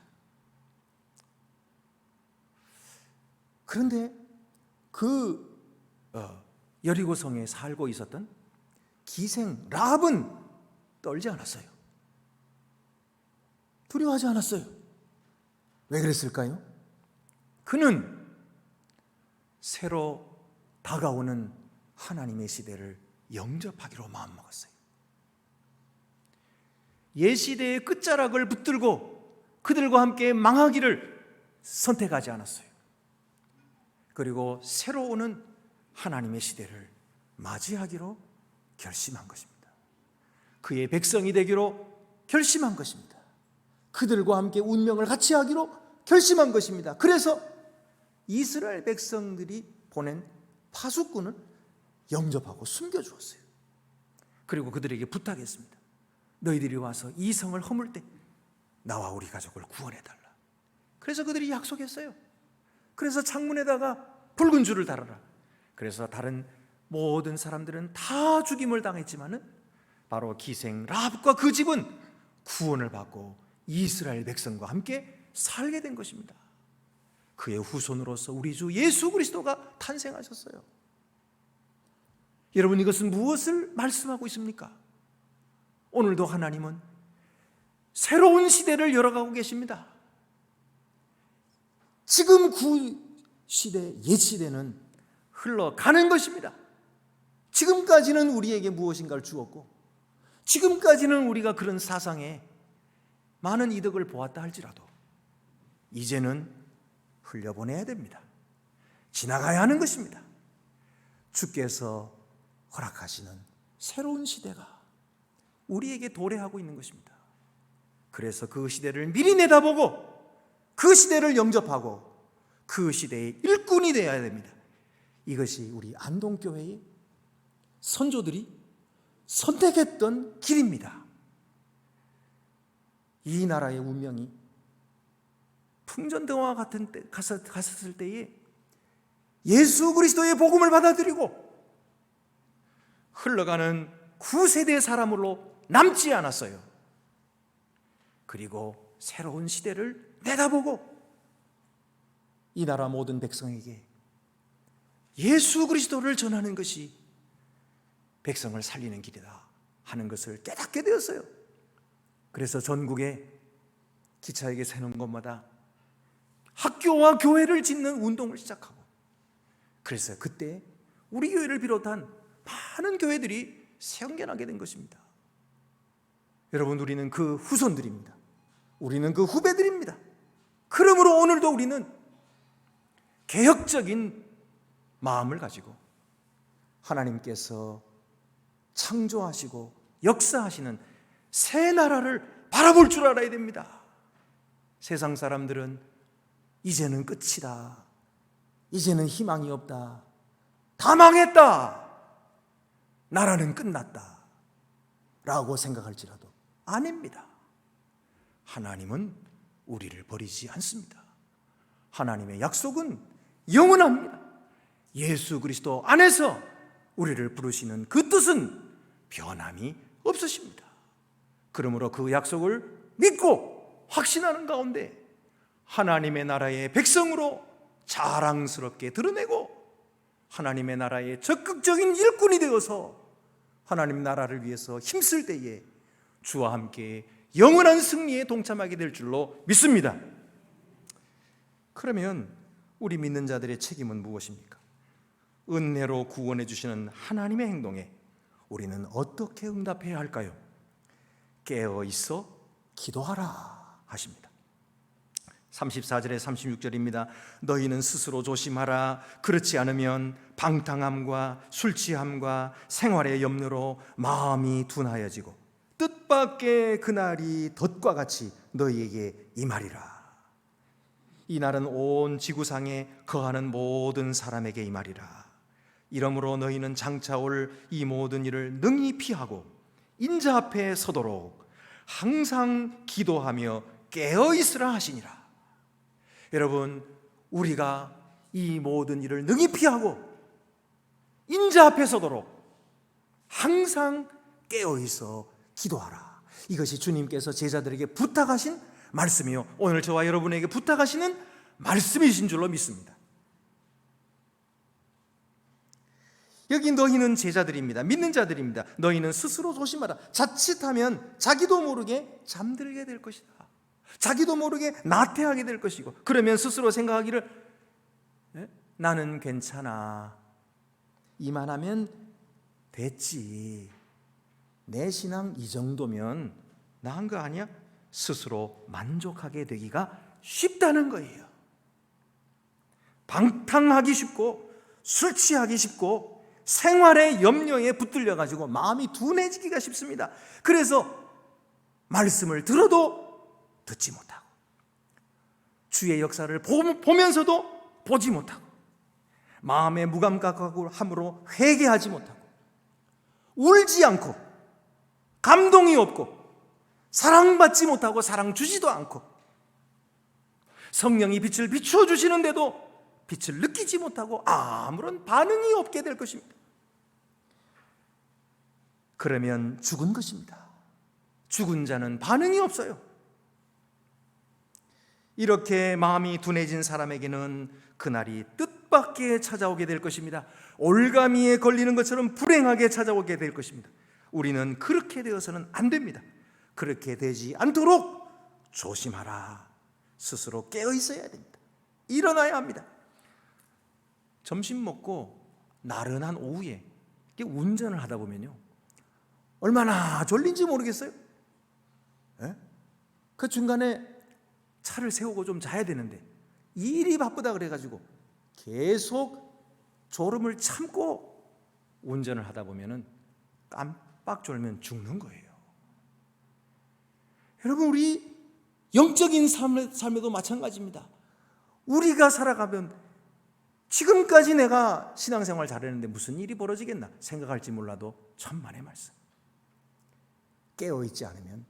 그런데 그 여리고성에 살고 있었던 기생 라합은 떨지 않았어요. 두려워하지 않았어요. 왜 그랬을까요? 그는 새로 다가오는 하나님의 시대를 영접하기로 마음먹었어요. 옛 시대의 끝자락을 붙들고 그들과 함께 망하기를 선택하지 않았어요. 그리고 새로 오는 하나님의 시대를 맞이하기로 결심한 것입니다. 그의 백성이 되기로 결심한 것입니다. 그들과 함께 운명을 같이 하기로 결심한 것입니다. 그래서 이스라엘 백성들이 보낸 파수꾼을 영접하고 숨겨주었어요. 그리고 그들에게 부탁했습니다. 너희들이 와서 이 성을 허물 때 나와 우리 가족을 구원해달라. 그래서 그들이 약속했어요. 그래서 창문에다가 붉은 줄을 달아라. 그래서 다른 모든 사람들은 다 죽임을 당했지만은 바로 기생 라합과 그 집은 구원을 받고 이스라엘 백성과 함께 살게 된 것입니다. 그의 후손으로서 우리 주 예수 그리스도가 탄생하셨어요. 여러분, 이것은 무엇을 말씀하고 있습니까? 오늘도 하나님은 새로운 시대를 열어가고 계십니다. 지금 구시대, 옛 시대는 흘러가는 것입니다. 지금까지는 우리에게 무엇인가를 주었고, 지금까지는 우리가 그런 사상에 많은 이득을 보았다 할지라도 이제는 흘려보내야 됩니다. 지나가야 하는 것입니다. 주께서 허락하시는 새로운 시대가 우리에게 도래하고 있는 것입니다. 그래서 그 시대를 미리 내다보고 그 시대를 영접하고 그 시대의 일꾼이 되어야 됩니다. 이것이 우리 안동교회의 선조들이 선택했던 길입니다. 이 나라의 운명이 풍전등화 같은 때 갔었을 때에 예수 그리스도의 복음을 받아들이고 흘러가는 9세대 사람으로 남지 않았어요. 그리고 새로운 시대를 내다보고 이 나라 모든 백성에게 예수 그리스도를 전하는 것이 백성을 살리는 길이다 하는 것을 깨닫게 되었어요. 그래서 전국에 기차역에 세는 곳마다 학교와 교회를 짓는 운동을 시작하고, 그래서 그때 우리 교회를 비롯한 많은 교회들이 생겨나게 된 것입니다. 여러분, 우리는 그 후손들입니다. 우리는 그 후배들입니다. 그러므로 오늘도 우리는 개혁적인 마음을 가지고 하나님께서 창조하시고 역사하시는 새 나라를 바라볼 줄 알아야 됩니다. 세상 사람들은 이제는 끝이다, 이제는 희망이 없다, 다 망했다, 나라는 끝났다 라고 생각할지라도 아닙니다. 하나님은 우리를 버리지 않습니다. 하나님의 약속은 영원합니다. 예수 그리스도 안에서 우리를 부르시는 그 뜻은 변함이 없으십니다. 그러므로 그 약속을 믿고 확신하는 가운데 하나님의 나라의 백성으로 자랑스럽게 드러내고 하나님의 나라의 적극적인 일꾼이 되어서 하나님 나라를 위해서 힘쓸 때에 주와 함께 영원한 승리에 동참하게 될 줄로 믿습니다. 그러면 우리 믿는 자들의 책임은 무엇입니까? 은혜로 구원해 주시는 하나님의 행동에 우리는 어떻게 응답해야 할까요? 깨어 있어 기도하라 하십니다. 34절에 36절입니다. 너희는 스스로 조심하라. 그렇지 않으면 방탕함과 술 취함과 생활의 염려로 마음이 둔하여지고 뜻밖의 그날이 덫과 같이 너희에게 임하리라. 이 날은 온 지구상에 거하는 모든 사람에게 임하리라. 이러므로 너희는 장차 올 이 모든 일을 능히 피하고 인자 앞에 서도록 항상 기도하며 깨어 있으라 하시니라. 여러분, 우리가 이 모든 일을 능히 피하고 인자 앞에 서도록 항상 깨어 있어 기도하라. 이것이 주님께서 제자들에게 부탁하신 말씀이요, 오늘 저와 여러분에게 부탁하시는 말씀이신 줄로 믿습니다. 여기 너희는 제자들입니다. 믿는 자들입니다. 너희는 스스로 조심하라. 자칫하면 자기도 모르게 잠들게 될 것이다. 자기도 모르게 나태하게 될 것이고, 그러면 스스로 생각하기를 나는 괜찮아, 이만하면 됐지, 내 신앙 이 정도면 나은 거 아니야? 스스로 만족하게 되기가 쉽다는 거예요. 방탕하기 쉽고 술 취하기 쉽고 생활의 염려에 붙들려 가지고 마음이 둔해지기가 쉽습니다. 그래서 말씀을 들어도 듣지 못하고, 주의 역사를 보면서도 보지 못하고, 마음의 무감각함으로 회개하지 못하고, 울지 않고, 감동이 없고, 사랑받지 못하고 사랑 주지도 않고, 성령이 빛을 비추어 주시는데도 빛을 느끼지 못하고 아무런 반응이 없게 될 것입니다. 그러면 죽은 것입니다. 죽은 자는 반응이 없어요. 이렇게 마음이 둔해진 사람에게는 그날이 뜻밖의 찾아오게 될 것입니다. 올가미에 걸리는 것처럼 불행하게 찾아오게 될 것입니다. 우리는 그렇게 되어서는 안 됩니다. 그렇게 되지 않도록 조심하라. 스스로 깨어 있어야 됩니다. 일어나야 합니다. 점심 먹고 나른한 오후에 운전을 하다 보면요, 얼마나 졸린지 모르겠어요. 그 중간에 차를 세우고 좀 자야 되는데 일이 바쁘다 그래가지고 계속 졸음을 참고 운전을 하다 보면은 깜빡 졸면 죽는 거예요. 여러분, 우리 영적인 삶에도 마찬가지입니다. 우리가 살아가면 지금까지 내가 신앙생활 잘했는데 무슨 일이 벌어지겠나 생각할지 몰라도 천만의 말씀. 깨어있지 않으면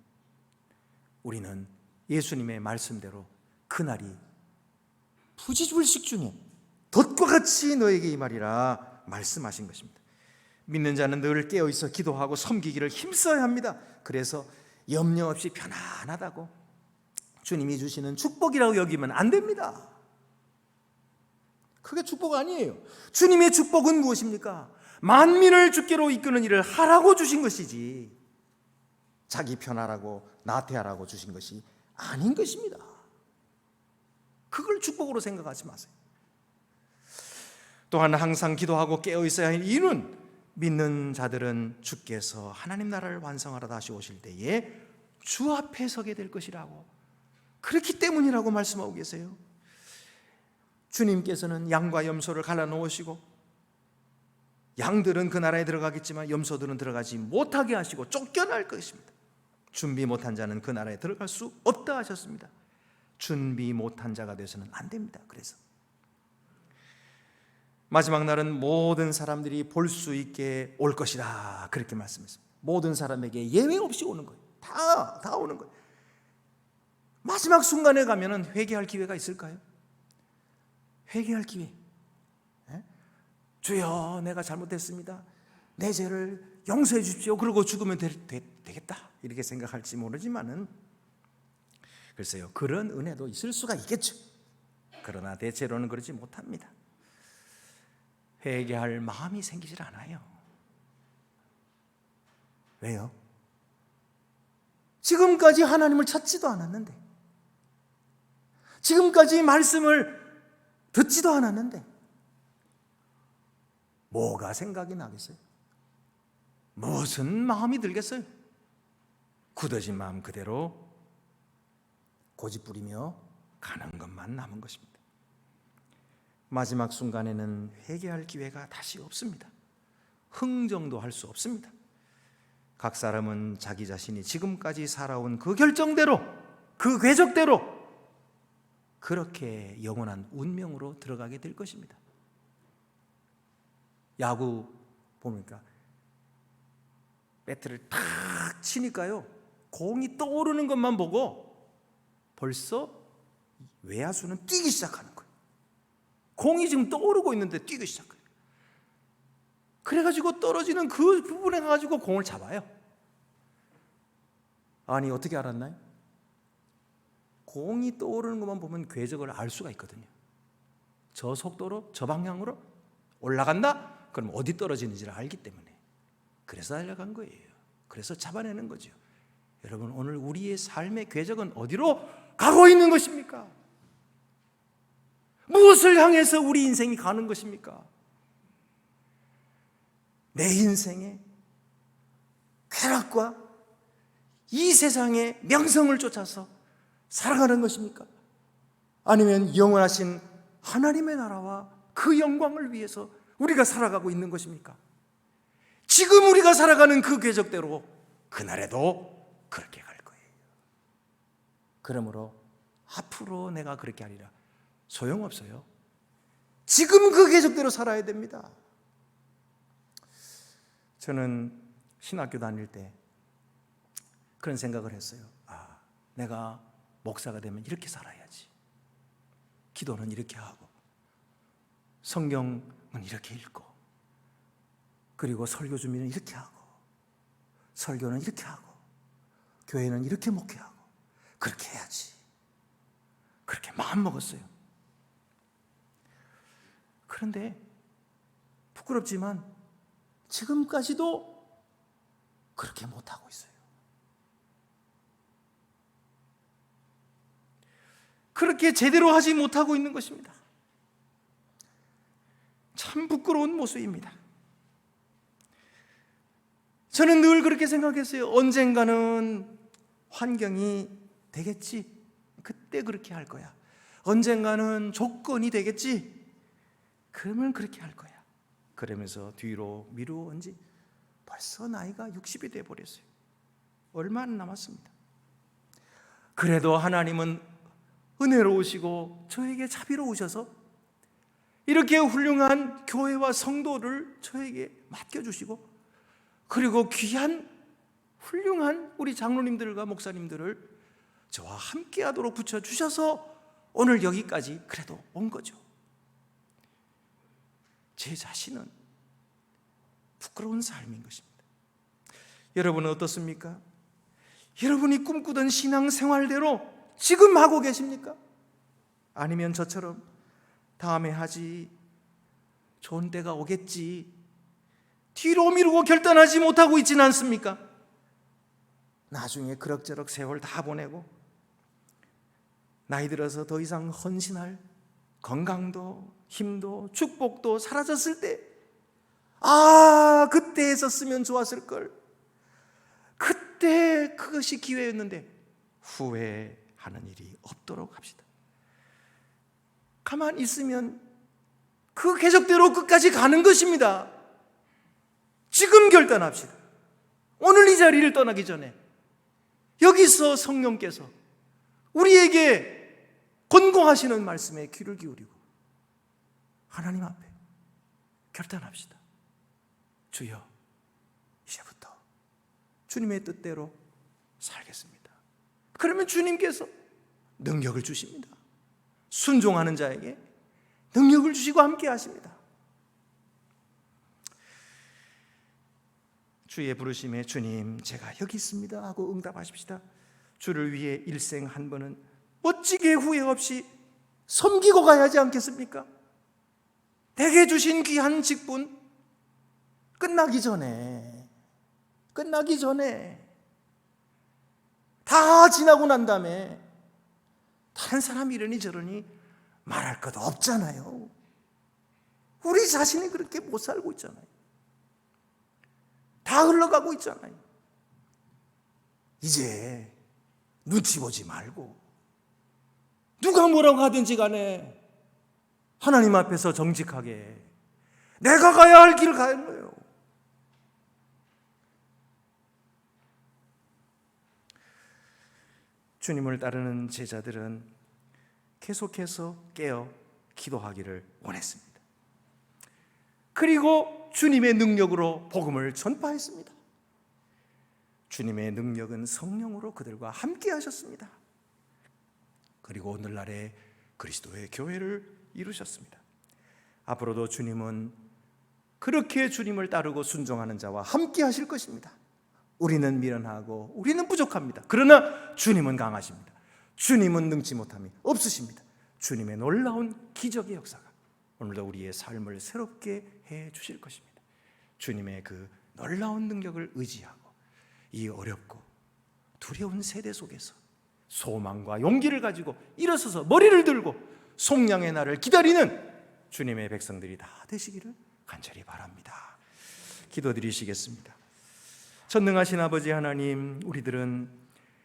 우리는 예수님의 말씀대로 그날이 부지불식 중에 덫과 같이 너에게 임하리라 말씀하신 것입니다. 믿는 자는 늘 깨어있어 기도하고 섬기기를 힘써야 합니다. 그래서 염려 없이 편안하다고 주님이 주시는 축복이라고 여기면 안 됩니다. 그게 축복 아니에요. 주님의 축복은 무엇입니까? 만민을 주께로 이끄는 일을 하라고 주신 것이지, 자기 편하라고 나태하라고 주신 것이 아닌 것입니다. 그걸 축복으로 생각하지 마세요. 또한 항상 기도하고 깨어 있어야 할 이유는 믿는 자들은 주께서 하나님 나라를 완성하러 다시 오실 때에 주 앞에 서게 될 것이라고, 그렇기 때문이라고 말씀하고 계세요. 주님께서는 양과 염소를 갈라놓으시고 양들은 그 나라에 들어가겠지만 염소들은 들어가지 못하게 하시고 쫓겨날 것입니다. 준비 못한 자는 그 나라에 들어갈 수 없다 하셨습니다. 준비 못한 자가 되서는 안 됩니다. 그래서 마지막 날은 모든 사람들이 볼 수 있게 올 것이다, 그렇게 말씀했습니다. 모든 사람에게 예외 없이 오는 거예요. 다 오는 거예요. 마지막 순간에 가면은 회개할 기회가 있을까요? 회개할 기회. 주여, 내가 잘못했습니다, 내 죄를 용서해 주십시오, 그러고 죽으면 되겠다 이렇게 생각할지 모르지만은, 글쎄요, 그런 은혜도 있을 수가 있겠죠. 그러나 대체로는 그러지 못합니다. 회개할 마음이 생기질 않아요. 왜요? 지금까지 하나님을 찾지도 않았는데, 지금까지 말씀을 듣지도 않았는데 뭐가 생각이 나겠어요? 무슨 마음이 들겠어요? 굳어진 마음 그대로 고집부리며 가는 것만 남은 것입니다. 마지막 순간에는 회개할 기회가 다시 없습니다. 흥정도 할 수 없습니다. 각 사람은 자기 자신이 지금까지 살아온 그 결정대로, 그 궤적대로 그렇게 영원한 운명으로 들어가게 될 것입니다. 야구 보니까 배트를 탁 치니까요, 공이 떠오르는 것만 보고 벌써 외야수는 뛰기 시작하는 거예요. 공이 지금 떠오르고 있는데 뛰기 시작해요. 그래가지고 떨어지는 그 부분에 가지고 공을 잡아요. 아니, 어떻게 알았나요? 공이 떠오르는 것만 보면 궤적을 알 수가 있거든요. 저 속도로, 저 방향으로 올라간다,
그럼 어디 떨어지는지를 알기 때문에 그래서 달려간 거예요. 그래서 잡아내는 거죠. 여러분, 오늘 우리의 삶의 궤적은 어디로 가고 있는 것입니까? 무엇을 향해서 우리 인생이 가는 것입니까? 내 인생의 쾌락과 이 세상의 명성을 쫓아서 살아가는 것입니까? 아니면 영원하신 하나님의 나라와 그 영광을 위해서 우리가 살아가고 있는 것입니까? 지금 우리가 살아가는 그 궤적대로 그날에도 그렇게 갈 거예요. 그러므로 앞으로 내가 그렇게 하리라. 소용없어요. 지금 그 궤적대로 살아야 됩니다. 저는 신학교 다닐 때 그런 생각을 했어요. 내가 목사가 되면 이렇게 살아야지. 기도는 이렇게 하고, 성경은 이렇게 읽고, 그리고 설교 준비는 이렇게 하고, 설교는 이렇게 하고, 교회는 이렇게 목회하고, 그렇게 해야지. 그렇게 마음먹었어요. 그런데 부끄럽지만 지금까지도 그렇게 못하고 있어요. 그렇게 제대로 하지 못하고 있는 것입니다. 참 부끄러운 모습입니다. 저는 늘 그렇게 생각했어요. 언젠가는 환경이 되겠지. 그때 그렇게 할 거야. 언젠가는 조건이 되겠지. 그러면 그렇게 할 거야. 그러면서 뒤로 미루어 온지 벌써 나이가 60이 돼버렸어요. 얼마 안 남았습니다. 그래도 하나님은 은혜로우시고 저에게 자비로우셔서 이렇게 훌륭한 교회와 성도를 저에게 맡겨주시고, 그리고 귀한 훌륭한 우리 장로님들과 목사님들을 저와 함께하도록 붙여주셔서 오늘 여기까지 그래도 온 거죠. 제 자신은 부끄러운 삶인 것입니다. 여러분은 어떻습니까? 여러분이 꿈꾸던 신앙생활대로 지금 하고 계십니까? 아니면 저처럼 다음에 하지, 좋은 때가 오겠지, 뒤로 미루고 결단하지 못하고 있지는 않습니까? 나중에 그럭저럭 세월 다 보내고 나이 들어서 더 이상 헌신할 건강도 힘도 축복도 사라졌을 때, 그때 했었으면 좋았을 걸, 그때 그것이 기회였는데, 후회하는 일이 없도록 합시다. 가만히 있으면 그 궤적대로 끝까지 가는 것입니다. 지금 결단합시다. 오늘 이 자리를 떠나기 전에 여기서 성령께서 우리에게 권고하시는 말씀에 귀를 기울이고 하나님 앞에 결단합시다. 주여, 이제부터 주님의 뜻대로 살겠습니다. 그러면 주님께서 능력을 주십니다. 순종하는 자에게 능력을 주시고 함께 하십니다. 주의 부르심에 주님, 제가 여기 있습니다 하고 응답하십시다. 주를 위해 일생 한 번은 멋지게 후회 없이 섬기고 가야 하지 않겠습니까? 내게 주신 귀한 직분 끝나기 전에 다 지나고 난 다음에 다른 사람이 이러니 저러니 말할 것도 없잖아요. 우리 자신이 그렇게 못 살고 있잖아요. 다 흘러가고 있잖아요. 이제 눈치 보지 말고 누가 뭐라고 하든지 간에 하나님 앞에서 정직하게 내가 가야 할 길을 가는 거예요. 주님을 따르는 제자들은 계속해서 깨어 기도하기를 원했습니다. 그리고 주님의 능력으로 복음을 전파했습니다. 주님의 능력은 성령으로 그들과 함께 하셨습니다. 그리고 오늘날의 그리스도의 교회를 이루셨습니다. 앞으로도 주님은 그렇게 주님을 따르고 순종하는 자와 함께 하실 것입니다. 우리는 미련하고 우리는 부족합니다. 그러나 주님은 강하십니다. 주님은 능치 못함이 없으십니다. 주님의 놀라운 기적의 역사가 오늘도 우리의 삶을 새롭게 해 주실 것입니다. 주님의 그 놀라운 능력을 의지하고 이 어렵고 두려운 세대 속에서 소망과 용기를 가지고 일어서서 머리를 들고 속량의 날을 기다리는 주님의 백성들이 다 되시기를 간절히 바랍니다. 기도드리시겠습니다. 전능하신 아버지 하나님, 우리들은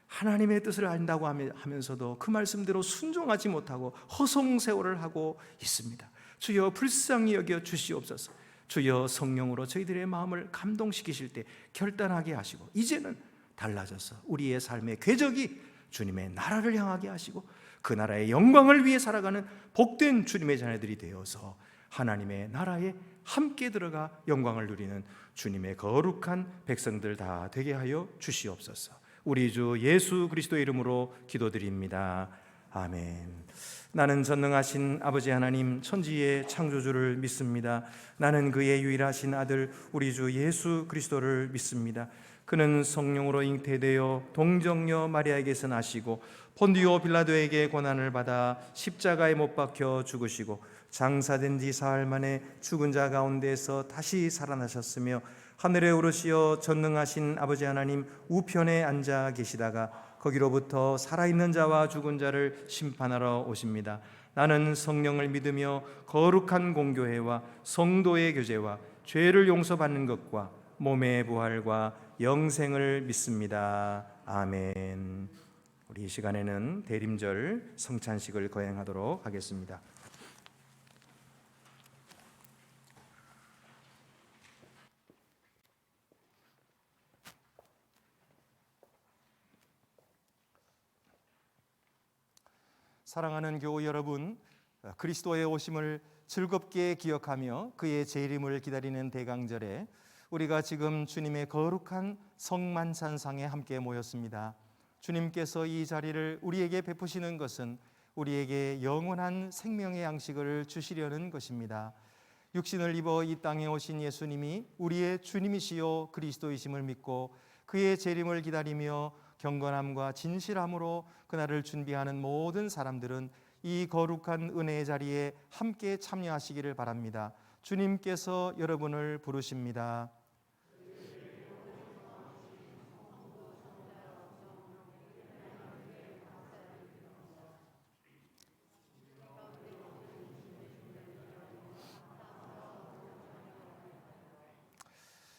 하나님의 뜻을 안다고 하면서도 그 말씀대로 순종하지 못하고 허송세월을 하고 있습니다. 주여 불쌍히 여겨 주시옵소서. 주여 성령으로 저희들의 마음을 감동시키실 때 결단하게 하시고 이제는 달라져서 우리의 삶의 궤적이 주님의 나라를 향하게 하시고 그 나라의 영광을 위해 살아가는 복된 주님의 자녀들이 되어서 하나님의 나라에 함께 들어가 영광을 누리는 주님의 거룩한 백성들 다 되게 하여 주시옵소서. 우리 주 예수 그리스도의 이름으로 기도드립니다. 아멘. 나는 전능하신 아버지 하나님 천지의 창조주를 믿습니다. 나는 그의 유일하신 아들 우리 주 예수 그리스도를 믿습니다. 그는 성령으로 잉태되어 동정녀 마리아에게서 나시고 본디오 빌라도에게 고난을 받아 십자가에 못 박혀 죽으시고 장사된 지 사흘 만에 죽은 자 가운데서 다시 살아나셨으며 하늘에 오르시어 전능하신 아버지 하나님 우편에 앉아 계시다가 거기로부터 살아있는 자와 죽은 자를 심판하러 오십니다. 나는 성령을 믿으며 거룩한 공교회와 성도의 교제와 죄를 용서받는 것과 몸의 부활과 영생을 믿습니다. 아멘. 우리 이 시간에는 대림절 성찬식을 거행하도록 하겠습니다. 사랑하는 교우 여러분, 그리스도의 오심을 즐겁게 기억하며 그의 재림을 기다리는 대강절에 우리가 지금 주님의 거룩한 성만찬상에 함께 모였습니다. 주님께서 이 자리를 우리에게 베푸시는 것은 우리에게 영원한 생명의 양식을 주시려는 것입니다. 육신을 입어 이 땅에 오신 예수님이 우리의 주님이시요 그리스도이심을 믿고 그의 재림을 기다리며 경건함과 진실함으로 그날을 준비하는 모든 사람들은 이 거룩한 은혜의 자리에 함께 참여하시기를 바랍니다. 주님께서 여러분을 부르십니다.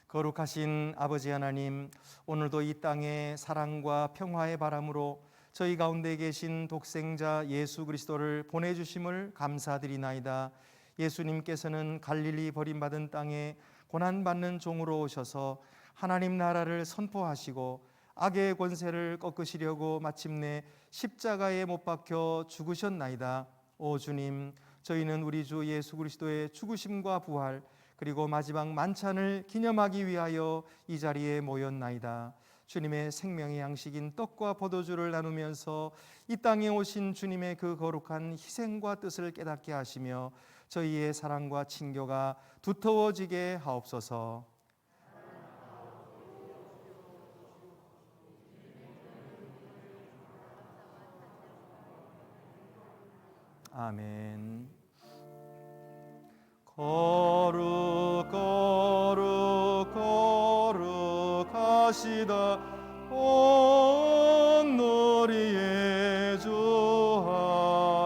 거룩하신 아버지 하나님, 오늘도 이 땅에 사랑과 평화의 바람으로 저희 가운데 계신 독생자 예수 그리스도를 보내주심을 감사드리나이다. 예수님께서는 갈릴리 버림받은 땅에 고난받는 종으로 오셔서 하나님 나라를 선포하시고 악의 권세를 꺾으시려고 마침내 십자가에 못 박혀 죽으셨나이다. 오 주님, 저희는 우리 주 예수 그리스도의 죽으심과 부활 그리고 마지막 만찬을 기념하기 위하여 이 자리에 모였나이다. 주님의 생명의 양식인 떡과 포도주를 나누면서 이 땅에 오신 주님의 그 거룩한 희생과 뜻을 깨닫게 하시며 저희의 사랑과 친교가 두터워지게 하옵소서. 아멘. 거룩 거룩 거룩하시다 온 너리의 주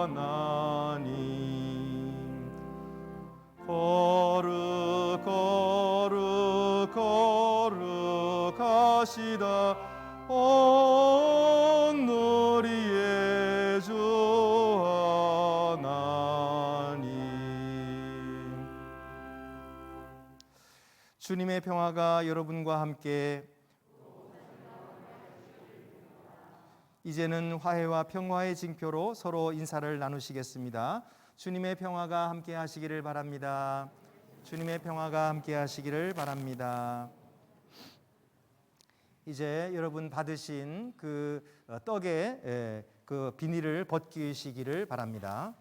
하나님. 거룩 거룩 거룩하시다 온 너리의 주 주님의 평화가 여러분과 함께 이제는 화해와 평화의 징표로 서로 인사를 나누시겠습니다. 주님의 평화가 함께 하시기를 바랍니다. 주님의 평화가 함께 하시기를 바랍니다. 이제 여러분 받으신 그 떡의 그 비닐을 벗기시기를 바랍니다.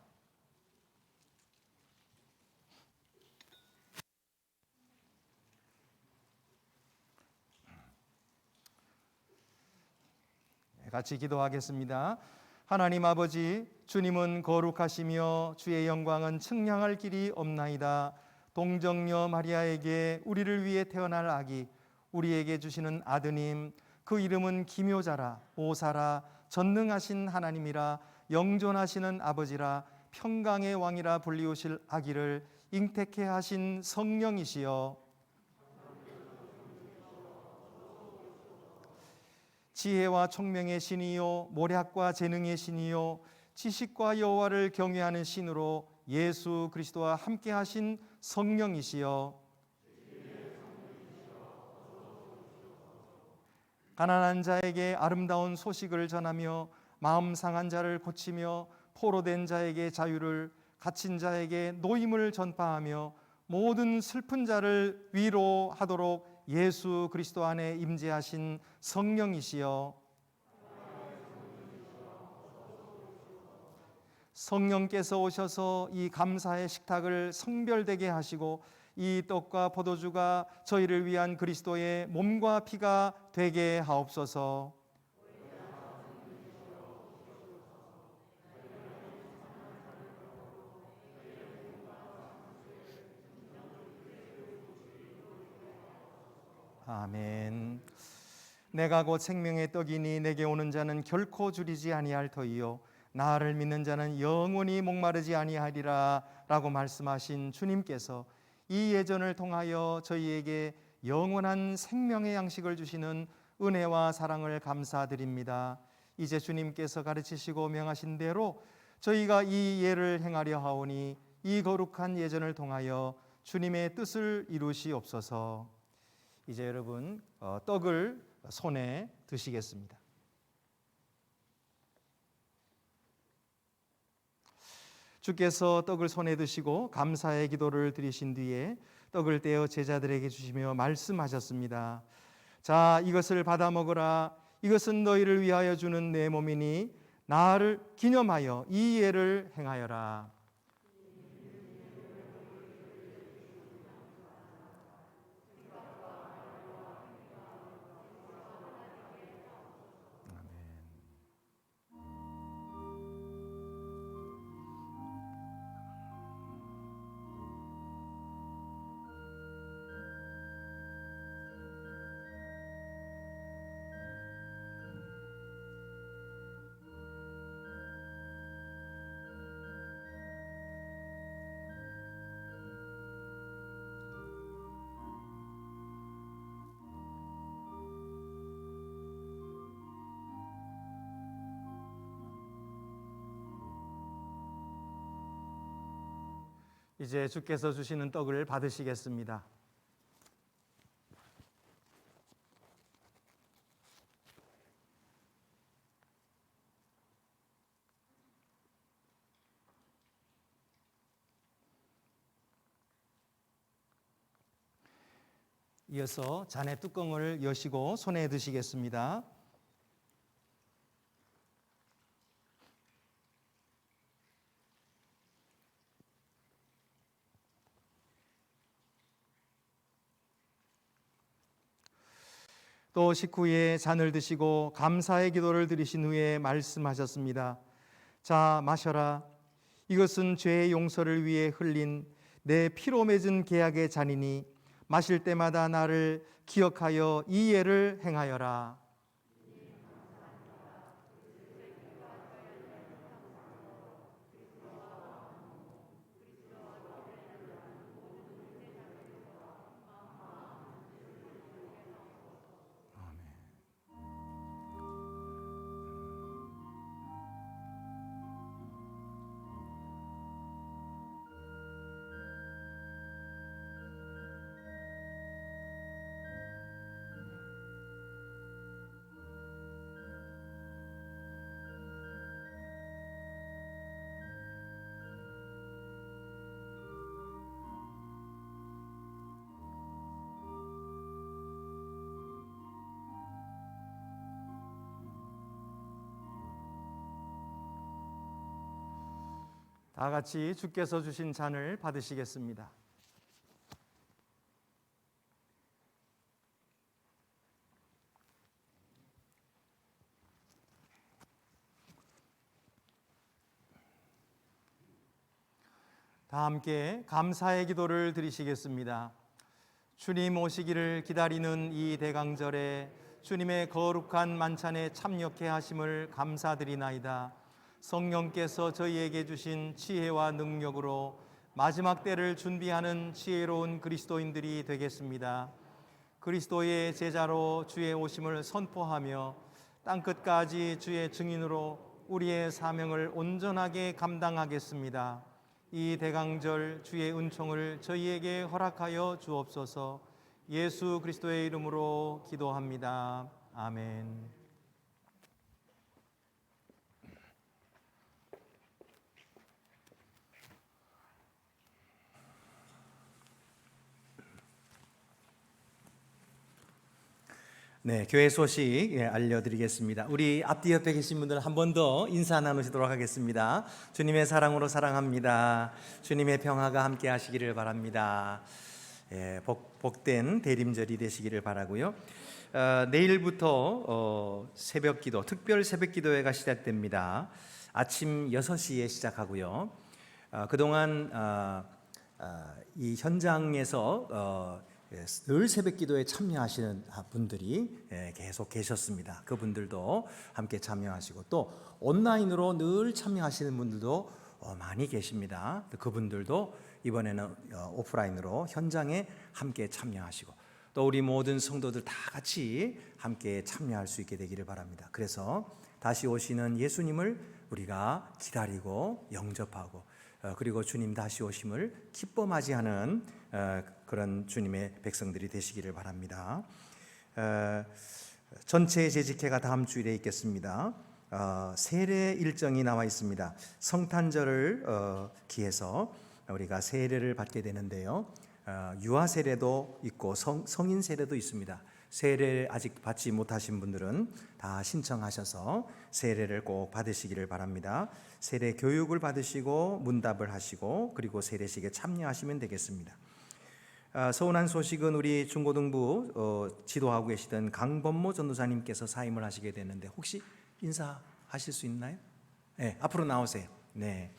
같이 기도하겠습니다. 하나님 아버지, 주님은 거룩하시며 주의 영광은 측량할 길이 없나이다. 동정녀 마리아에게 우리를 위해 태어날 아기, 우리에게 주시는 아드님, 그 이름은 기묘자라, 오사라, 전능하신 하나님이라, 영존하시는 아버지라, 평강의 왕이라 불리우실 아기를 잉태케 하신 성령이시여, 지혜와 총명의 신이요 모략과 재능의 신이요 지식과 여호와를 경외하는 신으로 예수 그리스도와 함께 하신 성령이시여, 가난한 자에게 아름다운 소식을 전하며 마음 상한 자를 고치며 포로된 자에게 자유를, 갇힌 자에게 노임을 전파하며 모든 슬픈 자를 위로하도록 예수 그리스도 안에 임재하신 성령이시여, 성령께서 오셔서 이 감사의 식탁을 성별되게 하시고 이 떡과 포도주가 저희를 위한 그리스도의 몸과 피가 되게 하옵소서. 아멘. 내가 곧 생명의 떡이니 내게 오는 자는 결코 줄이지 아니할 터이요 나를 믿는 자는 영원히 목마르지 아니하리라 라고 말씀하신 주님께서 이 예전을 통하여 저희에게 영원한 생명의 양식을 주시는 은혜와 사랑을 감사드립니다. 이제 주님께서 가르치시고 명하신 대로 저희가 이 예를 행하려 하오니 이 거룩한 예전을 통하여 주님의 뜻을 이루시옵소서. 이제 여러분 떡을 손에 드시겠습니다. 주께서 떡을 손에 드시고 감사의 기도를 드리신 뒤에 떡을 떼어 제자들에게 주시며 말씀하셨습니다. 자, 이것을 받아 먹으라. 이것은 너희를 위하여 주는 내 몸이니 나를 기념하여 이 예를 행하여라. 이제 주께서 주시는 떡을 받으시겠습니다. 이어서 잔의 뚜껑을 여시고 손에 드시겠습니다. 또 식후에 잔을 드시고 감사의 기도를 드리신 후에 말씀하셨습니다. 자, 마셔라. 이것은 죄의 용서를 위해 흘린 내 피로 맺은 계약의 잔이니 마실 때마다 나를 기억하여 이 예를 행하여라. 다 같이 주께서 주신 잔을 받으시겠습니다. 다 함께 감사의 기도를 드리시겠습니다. 주님 오시기를 기다리는 이 대강절에 주님의 거룩한 만찬에 참여케 하심을 감사드리나이다. 성령께서 저희에게 주신 지혜와 능력으로 마지막 때를 준비하는 지혜로운 그리스도인들이 되겠습니다. 그리스도의 제자로 주의 오심을 선포하며 땅끝까지 주의 증인으로 우리의 사명을 온전하게 감당하겠습니다. 이 대강절 주의 은총을 저희에게 허락하여 주옵소서. 예수 그리스도의 이름으로 기도합니다. 아멘. 네, 교회 소식 알려드리겠습니다. 우리 앞뒤 옆에 계신 분들 한 번 더 인사 나누시도록 하겠습니다. 주님의 사랑으로 사랑합니다. 주님의 평화가 함께 하시기를 바랍니다. 복된 대림절이 되시기를 바라고요. 내일부터 새벽기도, 특별 새벽기도회가 시작됩니다. 아침 6시에 시작하고요. 그동안 이 현장에서 늘 새벽기도에 참여하시는 분들이 계속 계셨습니다. 그분들도 함께 참여하시고 또 온라인으로 늘 참여하시는 분들도 많이 계십니다. 그분들도 이번에는 오프라인으로 현장에 함께 참여하시고 또 우리 모든 성도들 다 같이 함께 참여할 수 있게 되기를 바랍니다. 그래서 다시 오시는 예수님을 우리가 기다리고 영접하고 그리고 주님 다시 오심을 기뻐 맞이하는 그런 주님의 백성들이 되시기를 바랍니다. 전체 재직회가 다음 주일에 있겠습니다. 세례 일정이 나와 있습니다. 성탄절을 기해서 우리가 세례를 받게 되는데요. 유아 세례도 있고 성인 세례도 있습니다. 세례를 아직 받지 못하신 분들은 다 신청하셔서 세례를 꼭 받으시기를 바랍니다. 세례 교육을 받으시고 문답을 하시고 그리고 세례식에 참여하시면 되겠습니다. 서운한 소식은 우리 중고등부 지도하고 계시던 강범모 전도사님께서 사임을 하시게 됐는데 혹시 인사하실 수 있나요? 네, 앞으로 나오세요. 네.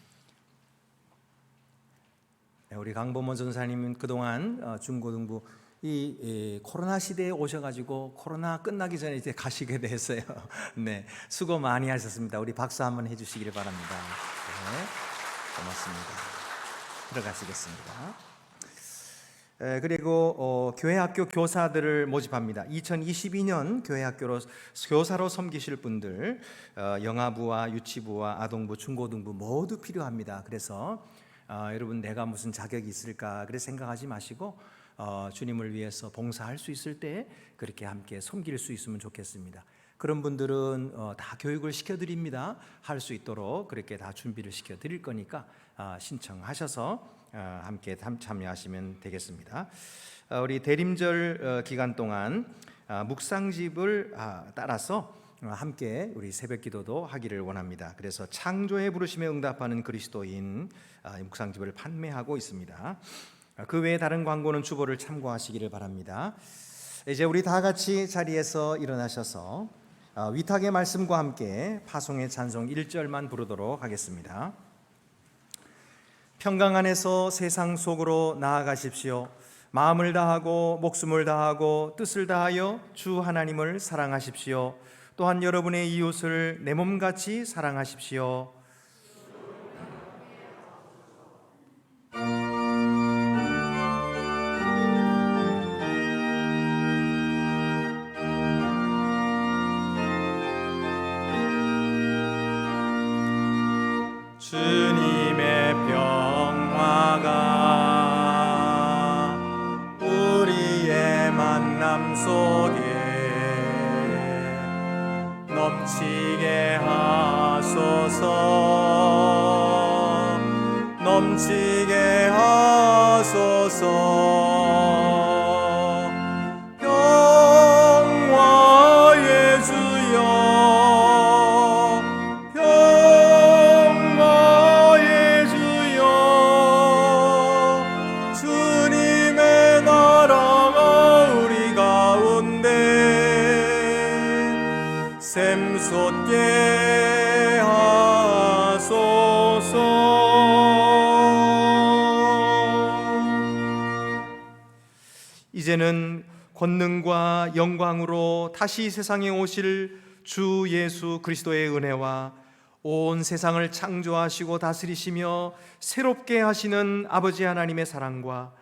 우리 강범모 전도사님은 그동안 중고등부 이 코로나 시대에 오셔가지고 코로나 끝나기 전에 이제 가시게 됐어요. 네, 수고 많이 하셨습니다. 우리 박수 한번 해주시기를 바랍니다. 네, 고맙습니다. 들어가시겠습니다. 그리고 교회학교 교사들을 모집합니다. 2022년 교회학교로 교사로 섬기실 분들 영아부와 유치부와 아동부, 중고등부 모두 필요합니다. 그래서 여러분 내가 무슨 자격이 있을까 그래 생각하지 마시고 주님을 위해서 봉사할 수 있을 때 그렇게 함께 섬길 수 있으면 좋겠습니다. 그런 분들은 다 교육을 시켜드립니다. 할 수 있도록 그렇게 다 준비를 시켜드릴 거니까 신청하셔서 함께 참여하시면 되겠습니다. 우리 대림절 기간 동안 묵상집을 따라서 함께 우리 새벽기도도 하기를 원합니다. 그래서 창조의 부르심에 응답하는 그리스도인 묵상집을 판매하고 있습니다. 그 외에 다른 광고는 주보를 참고하시기를 바랍니다. 이제 우리 다 같이 자리에서 일어나셔서 위탁의 말씀과 함께 파송의 찬송 1절만 부르도록 하겠습니다. 평강 안에서 세상 속으로 나아가십시오. 마음을 다하고 목숨을 다하고 뜻을 다하여 주 하나님을 사랑하십시오. 또한 여러분의 이웃을 내 몸같이 사랑하십시오.
주님의 평화가 우리의 만남 속에 넘치게 하소서, 넘치게 하소서. 평화의 주여, 평화의 주여, 주님의 나라가 우리 가운데 샘솟게 하소서.
이제는 권능과 영광으로 다시 세상에 오실 주 예수 그리스도의 은혜와 온 세상을 창조하시고 다스리시며 새롭게 하시는 아버지 하나님의 사랑과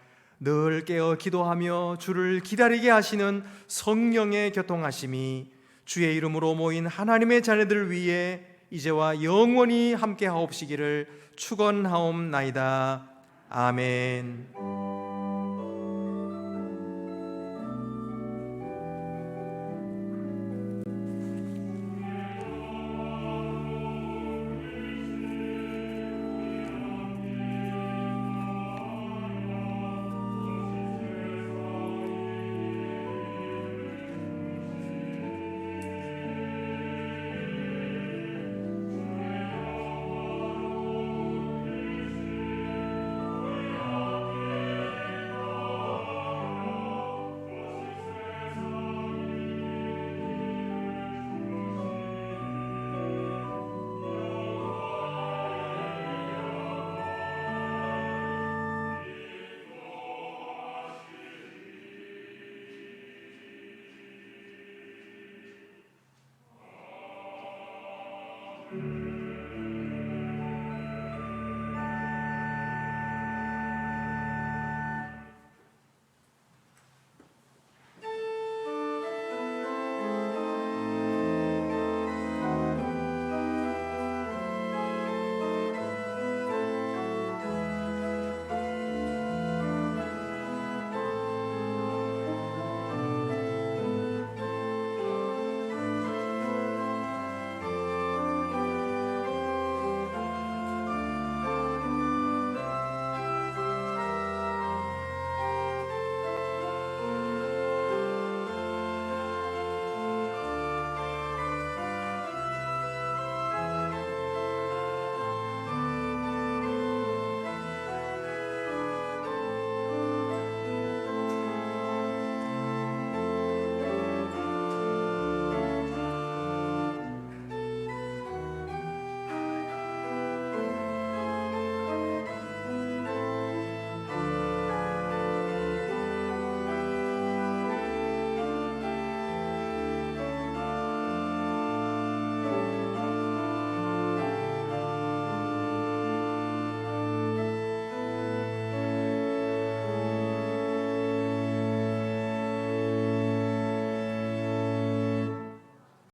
늘 깨어 기도하며 주를 기다리게 하시는 성령의 교통하심이 주의 이름으로 모인 하나님의 자녀들 위해 이제와 영원히 함께 하옵시기를 축원하옵나이다. 아멘.